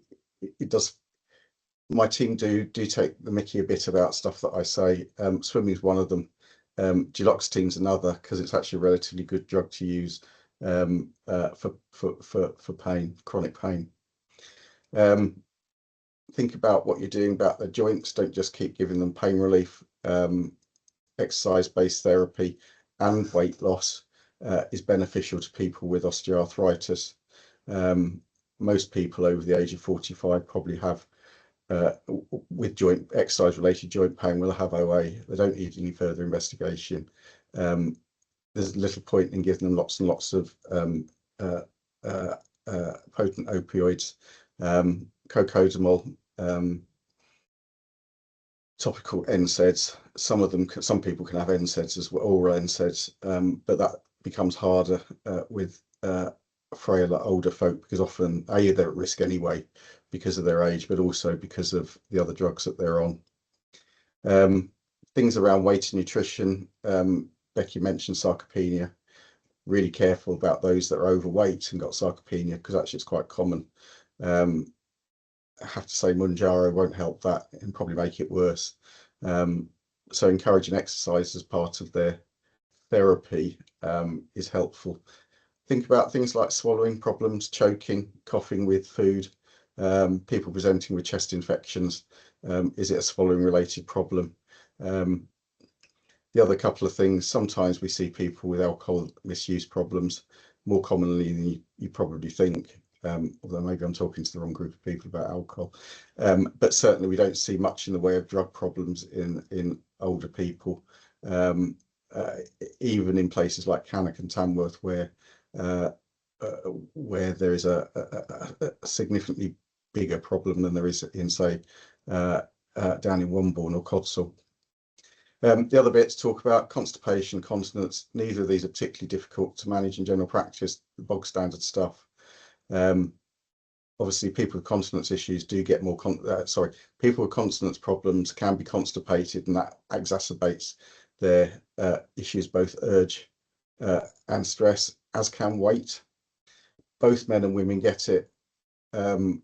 does. My team do take the mickey a bit about stuff that I say. Swimming is one of them. Duloxetine's another, because it's actually a relatively good drug to use for pain, chronic pain. Think about what you're doing about the joints. Don't just keep giving them pain relief. Exercise-based therapy and weight loss is beneficial to people with osteoarthritis. Most people over the age of 45 probably have, with exercise-related joint pain, will have OA. They don't need any further investigation. there's little point in giving them lots and lots of potent opioids, cocodamol, topical NSAIDs. Some people can have NSAIDs as well, oral NSAIDs, but that becomes harder with frailer older folk, because often they're at risk anyway because of their age, but also because of the other drugs that they're on. Things around weight and nutrition. Becky mentioned sarcopenia. Really careful about those that are overweight and got sarcopenia, because actually it's quite common. I have to say Mounjaro won't help that and probably make it worse. So encouraging exercise as part of their therapy is helpful. Think about things like swallowing problems, choking, coughing with food, people presenting with chest infections. Is it a swallowing related problem? The other couple of things, sometimes we see people with alcohol misuse problems more commonly than you probably think, although maybe I'm talking to the wrong group of people about alcohol. But certainly we don't see much in the way of drug problems in older people, even in places like Cannock and Tamworth, where there is a significantly bigger problem than there is in, say, down in Wombourne or Codsall. The other bits talk about constipation, continence. Neither of these are particularly difficult to manage in general practice, the bog standard stuff. Obviously, people with continence issues do get more, people with continence problems can be constipated, and that exacerbates their issues, both urge and stress, as can weight. Both men and women get it. Men,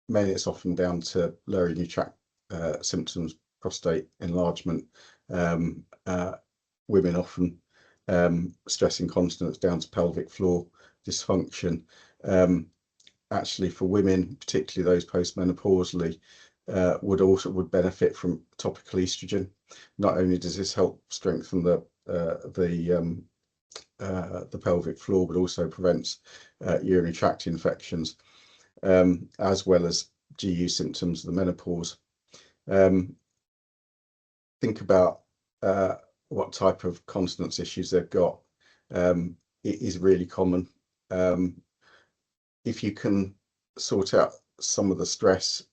it's often down to lower urinary tract symptoms, prostate enlargement. Women often stress incontinence down to pelvic floor dysfunction. Actually, for women, particularly those postmenopausally, would benefit from topical estrogen. Not only does this help strengthen the pelvic floor, but also prevents urinary tract infections, as well as GU symptoms of the menopause. Think about what type of continence issues they've got. It is really common. If you can sort out some of the stress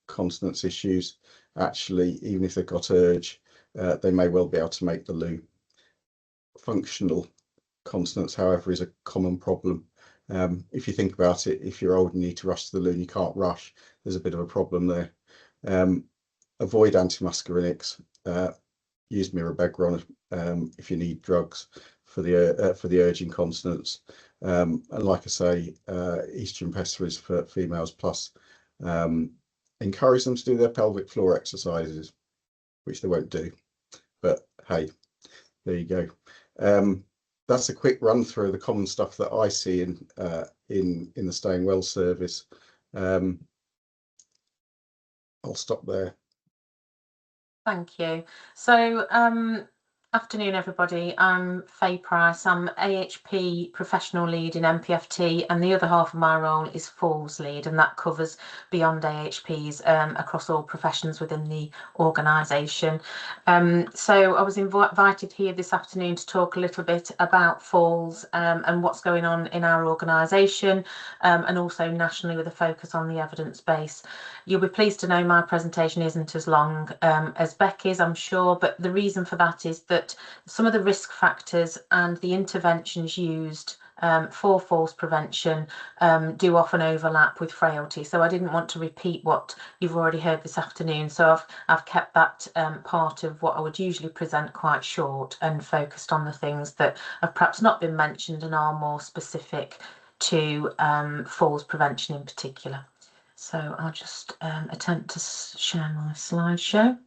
continence issues, actually, even if they've got urge, they may well be able to make the loo. Functional continence, however, is a common problem. If you think about it, if you're old and need to rush to the loo and you can't rush, there's a bit of a problem there. Avoid antimuscarinics. Use mirabegron if you need drugs for the urge incontinence. And like I say, estrogen pessaries for females plus. Encourage them to do their pelvic floor exercises, which they won't do. But hey, there you go. That's a quick run through of the common stuff that I see in the Staying Well service. I'll stop there. Thank you. So, afternoon, everybody. I'm Faye Price. I'm AHP professional lead in MPFT, and the other half of my role is Falls lead, and that covers beyond AHPs across all professions within the organisation. So I was invited here this afternoon to talk a little bit about Falls and what's going on in our organisation, and also nationally with a focus on the evidence base. You'll be pleased to know my presentation isn't as long as Becky's, I'm sure, but the reason for that is that some of the risk factors and the interventions used for falls prevention do often overlap with frailty. So I didn't want to repeat what you've already heard this afternoon. So I've kept that part of what I would usually present quite short and focused on the things that have perhaps not been mentioned and are more specific to falls prevention in particular. So I'll just attempt to share my slideshow.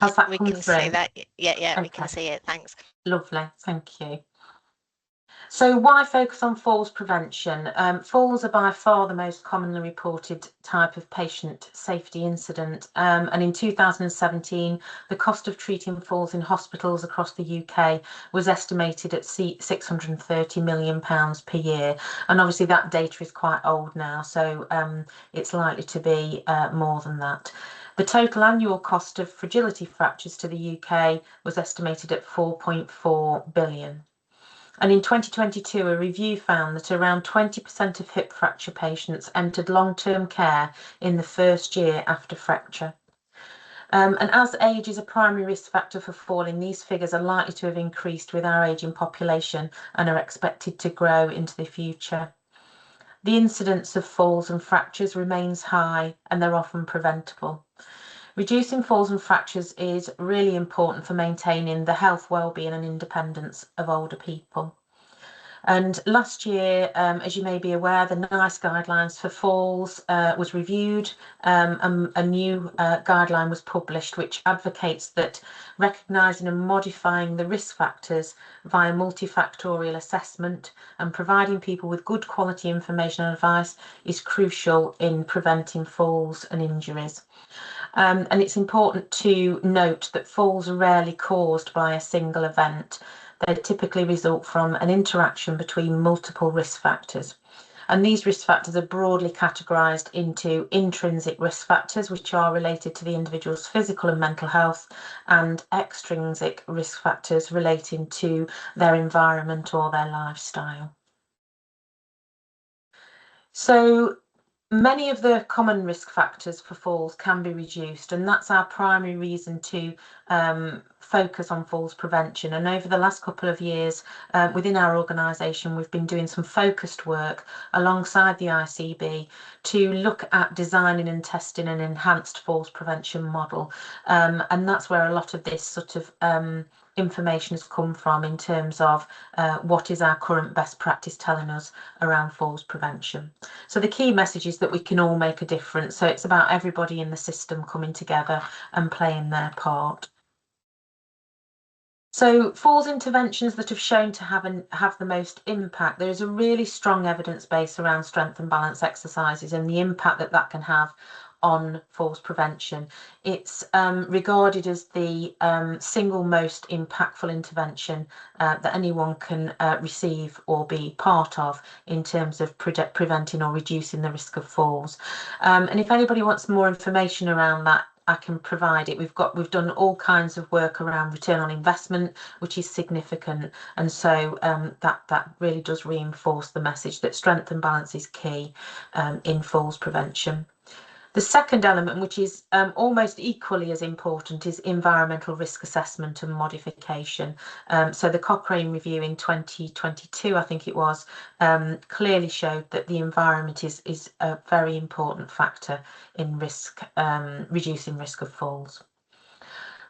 Has that come through? See that. Yeah, okay. We can see it. Thanks. Lovely, thank you. So why focus on falls prevention? Falls are by far the most commonly reported type of patient safety incident. And in 2017, the cost of treating falls in hospitals across the UK was estimated at £630 million per year. And obviously that data is quite old now, so it's likely to be more than that. The total annual cost of fragility fractures to the UK was estimated at 4.4 billion. And in 2022, a review found that around 20% of hip fracture patients entered long-term care in the first year after fracture. And as age is a primary risk factor for falling, these figures are likely to have increased with our ageing population and are expected to grow into the future. The incidence of falls and fractures remains high and they're often preventable. Reducing falls and fractures is really important for maintaining the health, well-being and independence of older people. And last year, as you may be aware, the NICE guidelines for falls was reviewed. A new guideline was published which advocates that recognising and modifying the risk factors via multifactorial assessment and providing people with good quality information and advice is crucial in preventing falls and injuries. And it's important to note that falls are rarely caused by a single event. They typically result from an interaction between multiple risk factors. And these risk factors are broadly categorised into intrinsic risk factors, which are related to the individual's physical and mental health, and extrinsic risk factors relating to their environment or their lifestyle. So many of the common risk factors for falls can be reduced, and that's our primary reason to focus on falls prevention. And over the last couple of years within our organisation, we've been doing some focused work alongside the ICB to look at designing and testing an enhanced falls prevention model. And that's where a lot of this sort of information has come from in terms of what is our current best practice telling us around falls prevention. So the key message is that we can all make a difference. So it's about everybody in the system coming together and playing their part. So falls interventions that have shown to have the most impact, there is a really strong evidence base around strength and balance exercises and the impact that that can have on falls prevention. It's regarded as the single most impactful intervention that anyone can receive or be part of in terms of preventing or reducing the risk of falls. And if anybody wants more information around that, I can provide it. We've done all kinds of work around return on investment, which is significant, and so that really does reinforce the message that strength and balance is key in falls prevention. The second element, which is almost equally as important, is environmental risk assessment and modification. So the Cochrane review in 2022, I think it was, clearly showed that the environment is a very important factor in risk, reducing risk of falls.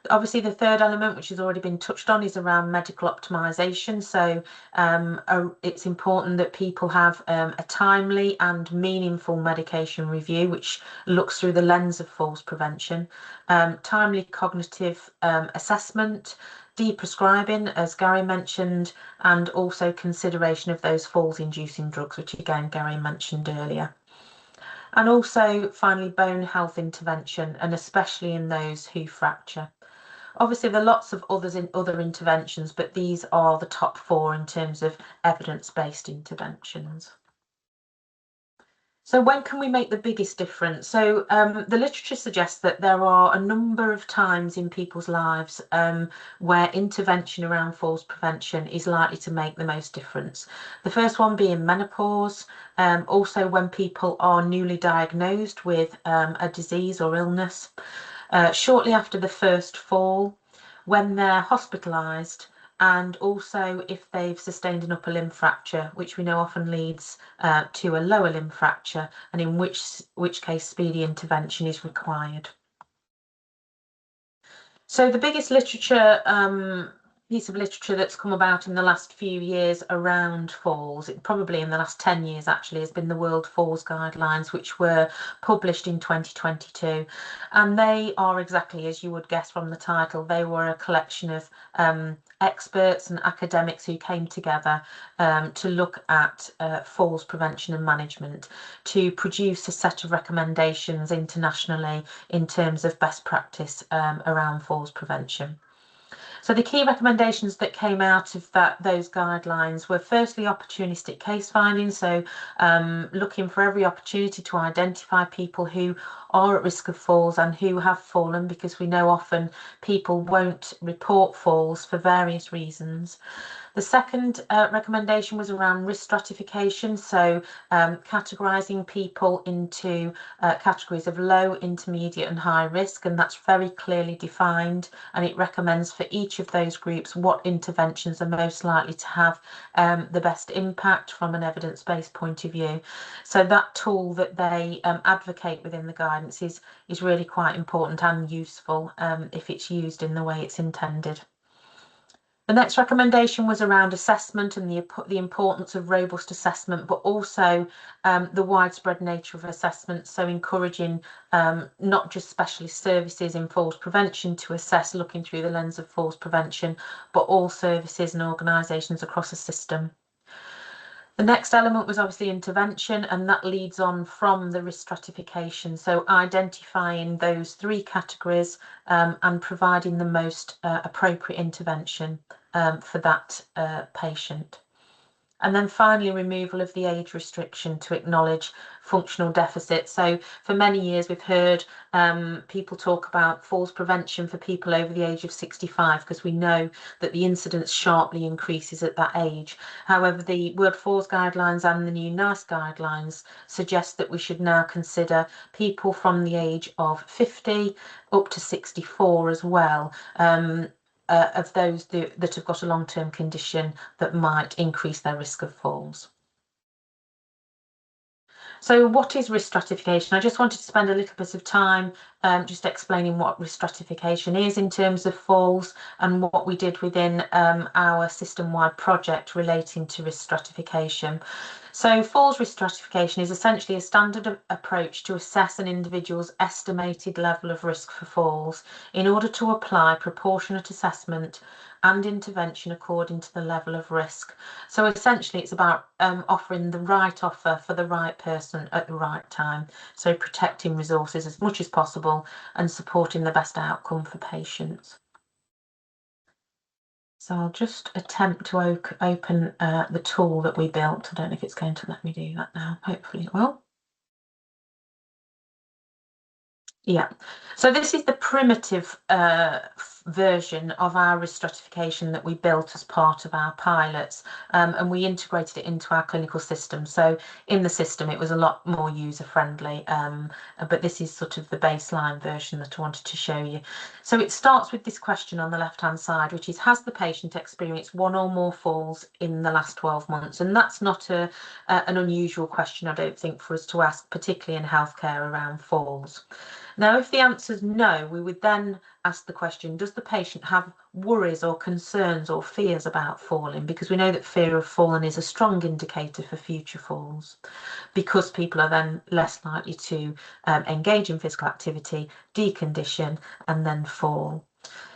Obviously, the third element, which has already been touched on, is around medical optimisation. So it's important that people have a timely and meaningful medication review, which looks through the lens of falls prevention, timely cognitive assessment, de-prescribing, as Gary mentioned, and also consideration of those falls-inducing drugs, which again Gary mentioned earlier. And also, finally, bone health intervention, and especially in those who fracture. Obviously, there are lots of other interventions, but these are the top four in terms of evidence-based interventions. So when can we make the biggest difference? So the literature suggests that there are a number of times in people's lives where intervention around falls prevention is likely to make the most difference. The first one being menopause, also when people are newly diagnosed with a disease or illness, shortly after the first fall, when they're hospitalised, and also if they've sustained an upper limb fracture, which we know often leads to a lower limb fracture, and in which case speedy intervention is required. So the biggest piece of literature that's come about in the last few years around falls, probably in the last 10 years actually, has been the World Falls Guidelines, which were published in 2022. And they are exactly as you would guess from the title. They were a collection of experts and academics who came together to look at falls prevention and management, to produce a set of recommendations internationally in terms of best practice around falls prevention. So the key recommendations that came out of those guidelines were firstly opportunistic case finding, so looking for every opportunity to identify people who are at risk of falls and who have fallen, because we know often people won't report falls for various reasons. The second recommendation was around risk stratification, so categorising people into categories of low, intermediate and high risk, and that's very clearly defined, and it recommends for each of those groups what interventions are most likely to have the best impact from an evidence-based point of view. So that tool that they advocate within the guidance is really quite important and useful if it's used in the way it's intended. The next recommendation was around assessment and the importance of robust assessment, but also the widespread nature of assessment, so encouraging not just specialist services in falls prevention to assess looking through the lens of falls prevention, but all services and organisations across a system. The next element was obviously intervention, and that leads on from the risk stratification, so identifying those three categories and providing the most appropriate intervention for that patient. And then finally, removal of the age restriction to acknowledge functional deficit. So for many years we've heard people talk about falls prevention for people over the age of 65, because we know that the incidence sharply increases at that age. However, the World Falls Guidelines and the new NICE guidelines suggest that we should now consider people from the age of 50 up to 64 as well. Of those that have got a long-term condition that might increase their risk of falls. So what is risk stratification? I just wanted to spend a little bit of time just explaining what risk stratification is in terms of falls and what we did within our system-wide project relating to risk stratification. So falls risk stratification is essentially a standard approach to assess an individual's estimated level of risk for falls in order to apply proportionate assessment and intervention according to the level of risk. So essentially it's about offering the right offer for the right person at the right time, so protecting resources as much as possible and supporting the best outcome for patients. So I'll just attempt to open the tool that we built. I don't know if it's going to let me do that now. Hopefully it will. Yeah, so this is the primitive version of our risk stratification that we built as part of our pilots, and we integrated it into our clinical system. So in the system it was a lot more user friendly, but this is sort of the baseline version that I wanted to show you. So it starts with this question on the left hand side, which is, has the patient experienced one or more falls in the last 12 months? And that's not an unusual question, I don't think, for us to ask, particularly in healthcare around falls. Now, if the answer is no, we would then ask the question, does the patient have worries or concerns or fears about falling? Because we know that fear of falling is a strong indicator for future falls, because people are then less likely to engage in physical activity, decondition and then fall.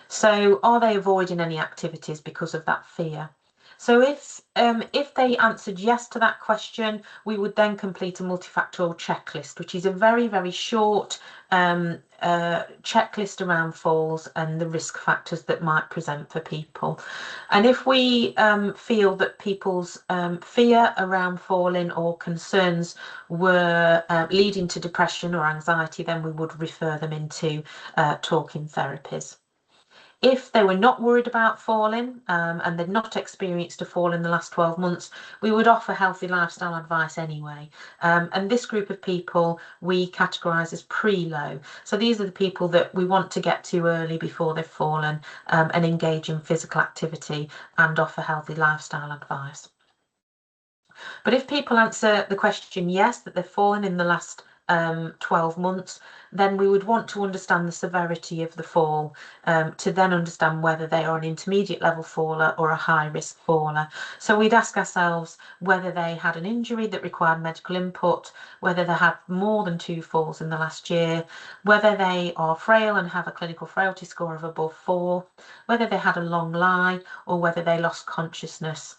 So are they avoiding any activities because of that fear? So if they answered yes to that question, we would then complete a multifactorial checklist, which is a very, very short checklist around falls and the risk factors that might present for people. And if we feel that people's fear around falling or concerns were leading to depression or anxiety, then we would refer them into talking therapies. If they were not worried about falling and they'd not experienced a fall in the last 12 months, we would offer healthy lifestyle advice anyway. And this group of people we categorise as pre-low. So these are the people that we want to get to early before they've fallen and engage in physical activity and offer healthy lifestyle advice. But if people answer the question yes, that they've fallen in the last 12 months, then we would want to understand the severity of the fall to then understand whether they are an intermediate level faller or a high risk faller. So we'd ask ourselves whether they had an injury that required medical input, whether they had more than 2 falls in the last year, whether they are frail and have a clinical frailty score of above 4, whether they had a long lie, or whether they lost consciousness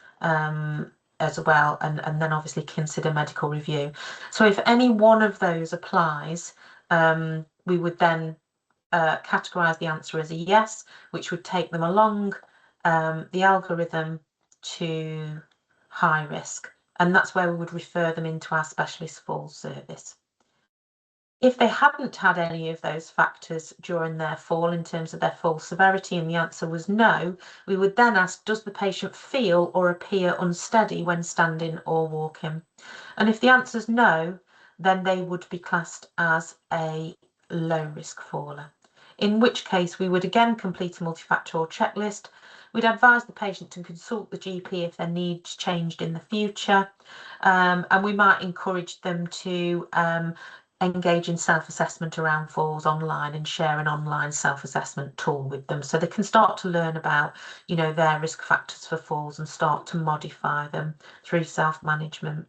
as well, and then obviously consider medical review. So if any one of those applies, we would then categorise the answer as a yes, which would take them along the algorithm to high risk, and that's where we would refer them into our specialist falls service. If they hadn't had any of those factors during their fall in terms of their fall severity and the answer was no, we would then ask, does the patient feel or appear unsteady when standing or walking? And if the answer is no, then they would be classed as a low risk faller, in which case we would again complete a multifactorial checklist. We'd advise the patient to consult the GP if their needs changed in the future, and we might encourage them to engage in self-assessment around falls online and share an online self-assessment tool with them, so they can start to learn about, you know, their risk factors for falls and start to modify them through self-management.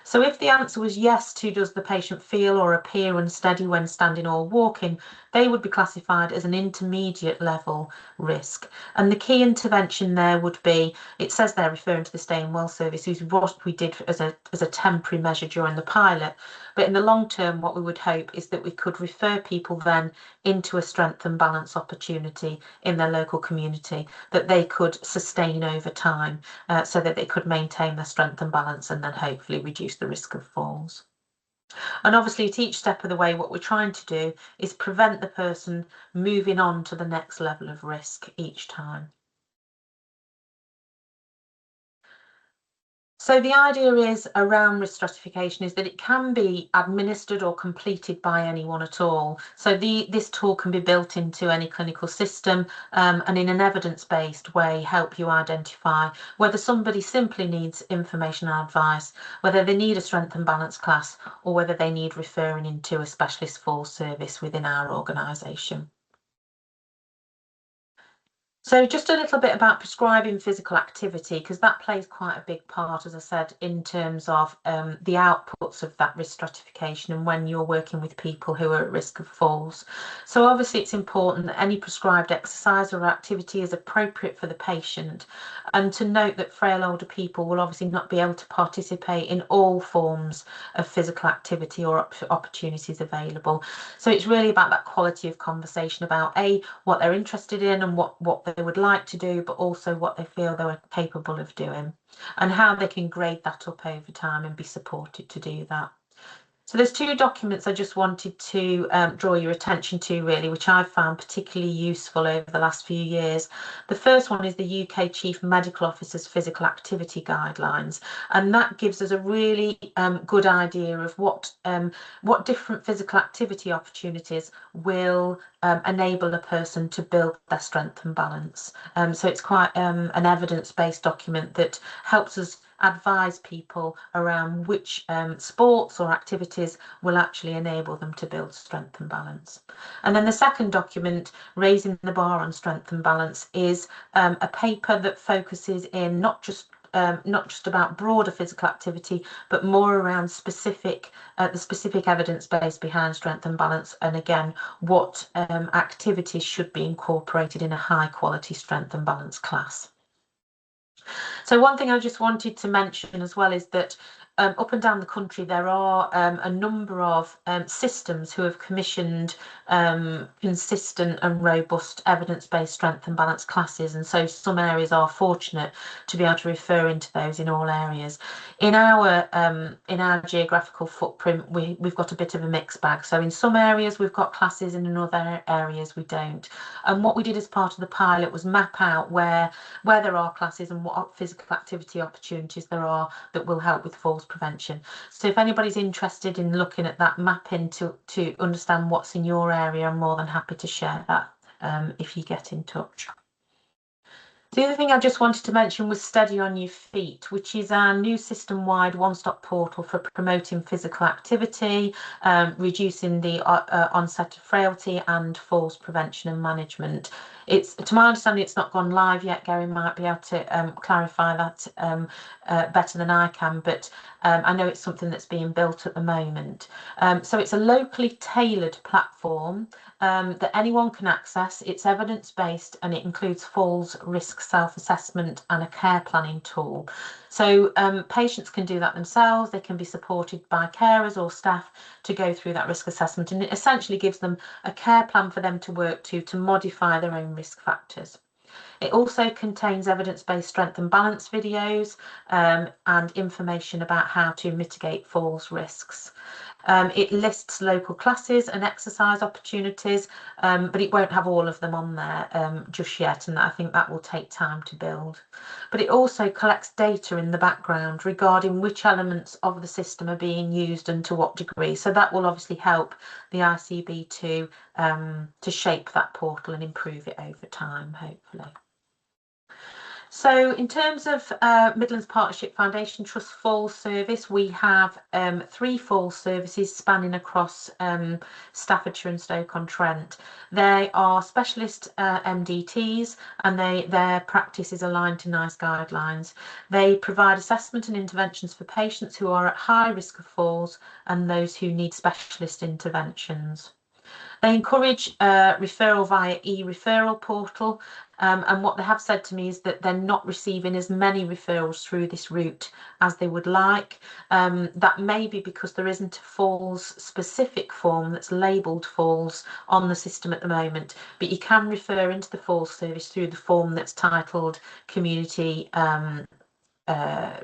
So if the answer was yes to does the patient feel or appear unsteady when standing or walking, they would be classified as an intermediate level risk. And the key intervention there would be, it says they're referring to the Staying Well service, which is what we did as a temporary measure during the pilot. But in the long term, what we would hope is that we could refer people then into a strength and balance opportunity in their local community that they could sustain over time, so that they could maintain their strength and balance and then hopefully reduce the risk of falls. And obviously at each step of the way, what we're trying to do is prevent the person moving on to the next level of risk each time. So the idea is around risk stratification is that it can be administered or completed by anyone at all. So this tool can be built into any clinical system and in an evidence-based way help you identify whether somebody simply needs information and advice, whether they need a strength and balance class, or whether they need referring into a specialist falls service within our organisation. So just a little bit about prescribing physical activity, because that plays quite a big part, as I said, in terms of the outputs of that risk stratification and when you're working with people who are at risk of falls. So obviously it's important that any prescribed exercise or activity is appropriate for the patient, and to note that frail older people will obviously not be able to participate in all forms of physical activity or opportunities available. So it's really about that quality of conversation about what they're interested in and what they would like to do, but also what they feel they're capable of doing and how they can grade that up over time and be supported to do that. So there's 2 documents I just wanted to draw your attention to really, which I've found particularly useful over the last few years. The first one is the UK Chief Medical Officer's Physical Activity Guidelines, and that gives us a really good idea of what different physical activity opportunities will enable a person to build their strength and balance. So it's quite an evidence-based document that helps us advise people around which sports or activities will actually enable them to build strength and balance. And then the second document, Raising the Bar on Strength and Balance, is a paper that focuses in not just about broader physical activity, but more around the specific evidence base behind strength and balance, and again what activities should be incorporated in a high quality strength and balance class. So one thing I just wanted to mention as well is that up and down the country there are a number of systems who have commissioned consistent and robust evidence-based strength and balance classes, and so some areas are fortunate to be able to refer into those in all areas. In our geographical footprint, we've got a bit of a mixed bag. So in some areas we've got classes and in other areas we don't. And what we did as part of the pilot was map out where there are classes and what physical activity opportunities there are that will help with falls prevention. So if anybody's interested in looking at that mapping to understand what's in your area, I'm more than happy to share that if you get in touch. The other thing I just wanted to mention was Steady on Your Feet, which is our new system-wide one-stop portal for promoting physical activity, reducing the onset of frailty and falls prevention and management. It's, to my understanding, it's not gone live yet. Gary might be able to clarify that better than I can, but I know it's something that's being built at the moment. So it's a locally tailored platform that anyone can access. It's evidence-based and it includes falls risk self-assessment and a care planning tool. So patients can do that themselves. They can be supported by carers or staff to go through that risk assessment, and it essentially gives them a care plan for them to work to modify their own risk factors. It also contains evidence-based strength and balance videos and information about how to mitigate falls risks. It lists local classes and exercise opportunities, but it won't have all of them on there just yet, and I think that will take time to build. But it also collects data in the background regarding which elements of the system are being used and to what degree. So that will obviously help the ICB to shape that portal and improve it over time, hopefully. So in terms of Midlands Partnership Foundation Trust Falls Service, we have 3 falls services spanning across Staffordshire and Stoke-on-Trent. They are specialist MDTs, and their practice is aligned to NICE guidelines. They provide assessment and interventions for patients who are at high risk of falls and those who need specialist interventions. They encourage referral via e-referral portal, and what they have said to me is that they're not receiving as many referrals through this route as they would like. That may be because there isn't a falls specific form that's labelled falls on the system at the moment, but you can refer into the falls service through the form that's titled community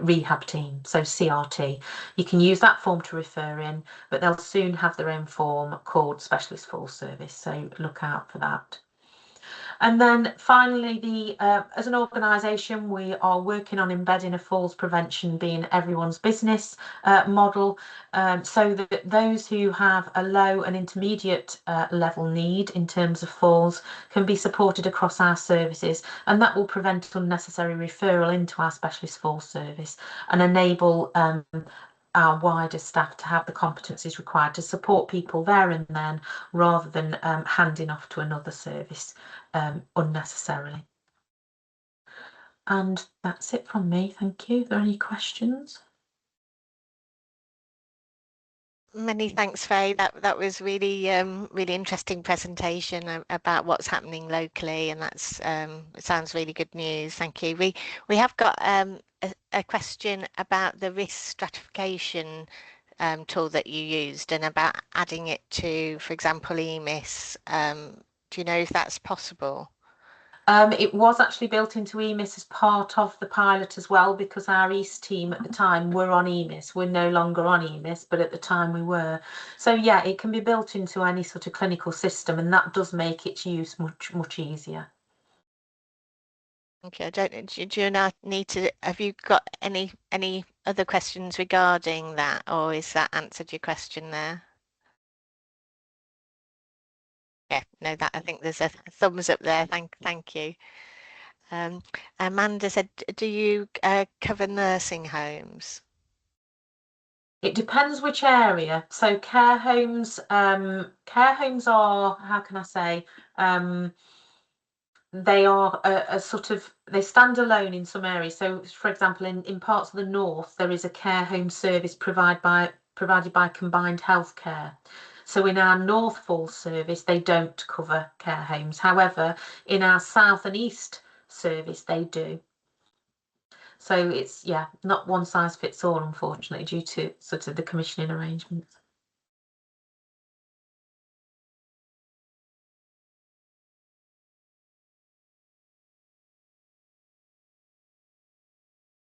rehab team, so CRT. You can use that form to refer in, but they'll soon have their own form called Specialist Falls Service, so look out for that. And then finally, as an organisation, we are working on embedding a falls prevention being everyone's business model, so that those who have a low and intermediate level need in terms of falls can be supported across our services, and that will prevent unnecessary referral into our specialist falls service and enable our wider staff to have the competencies required to support people there and then, rather than handing off to another service unnecessarily. And that's it from me. Thank you. Are there any questions? Many thanks, Faye. That was really really interesting presentation about what's happening locally, and that's it sounds really good news. Thank you. We have got a question about the risk stratification tool that you used and about adding it to, for example, EMIS. Do you know if that's possible? It was actually built into EMIS as part of the pilot as well, because our East team at the time were on EMIS. We're no longer on EMIS, but at the time we were. So yeah, it can be built into any sort of clinical system, and that does make its use much easier. Okay, do you not need to, have you got any other questions regarding that, or is that answered your question there? Yeah, no, that I think there's a thumbs up there. Thank you. Amanda said, do you cover nursing homes? It depends which area. So care homes are, how can I say, they are a sort of, they stand alone in some areas. So for example, in parts of the north, there is a care home service provided by Combined Healthcare. So in our North Falls service, they don't cover care homes. However, in our South and East service, they do. So it's, yeah, not one size fits all, unfortunately, due to sort of the commissioning arrangements.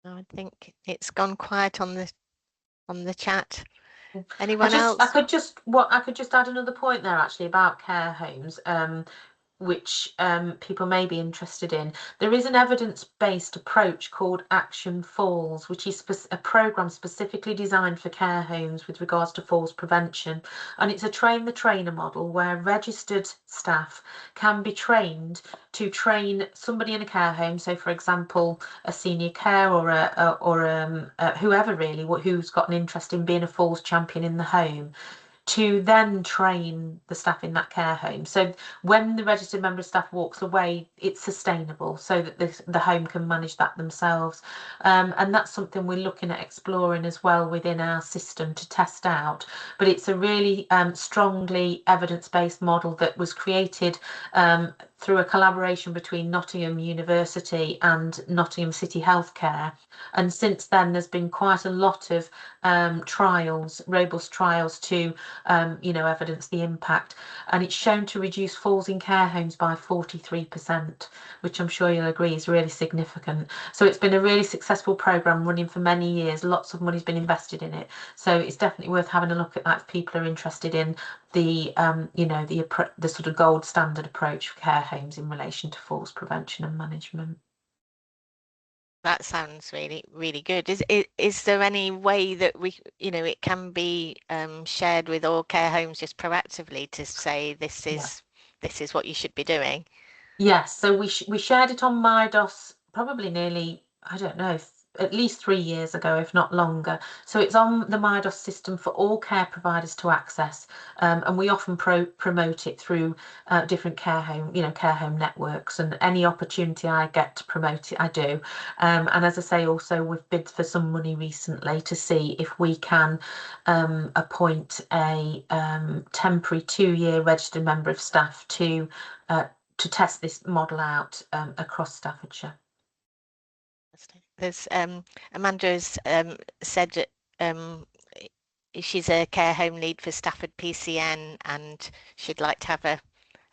I think it's gone quiet on the chat. Anyone else? I could just add another point there actually about care homes. which people may be interested in. There is an evidence-based approach called Action Falls, which is a programme specifically designed for care homes with regards to falls prevention. And it's a train the trainer model where registered staff can be trained to train somebody in a care home. So, for example, a senior care or whoever really who's got an interest in being a falls champion in the home, to then train the staff in that care home. So when the registered member of staff walks away, it's sustainable so that the home can manage that themselves. And that's something we're looking at exploring as well within our system to test out. But it's a really strongly evidence-based model that was created through a collaboration between Nottingham University and Nottingham City Healthcare. And since then, there's been quite a lot of trials, robust trials to evidence the impact, and it's shown to reduce falls in care homes by 43%, which I'm sure you'll agree is really significant. So it's been a really successful programme running for many years. Lots of money's been invested in it, so it's definitely worth having a look at that if people are interested in the the sort of gold standard approach for care homes in relation to falls prevention and management. That sounds really, really good. Is there any way that it can be shared with all care homes just proactively to say this is what you should be doing? Yes, so we shared it on MyDOS probably nearly, I don't know, at least 3 years ago, if not longer. So it's on the MyDOS system for all care providers to access, and we often promote it through different care home networks. And any opportunity I get to promote it, I do. And as I say, also we've bid for some money recently to see if we can appoint a temporary 2-year registered member of staff to test this model out across Staffordshire. There's Amanda's said she's a care home lead for Stafford PCN, and she'd like to have a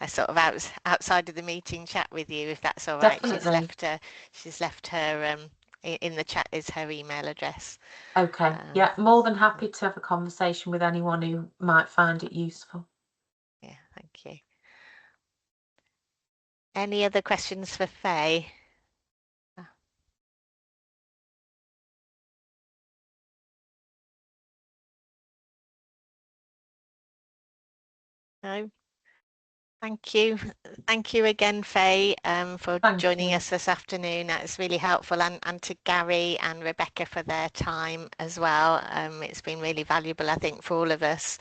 sort of outside of the meeting chat with you, if that's all right. Definitely. She's left her in the chat is her email address. Okay, yeah, more than happy to have a conversation with anyone who might find it useful. Yeah, thank you. Any other questions for Faye? No. Thank you. Thank you again, Faye, for joining us this afternoon. That's really helpful, and to Gary and Rebecca for their time as well. It's been really valuable, I think, for all of us.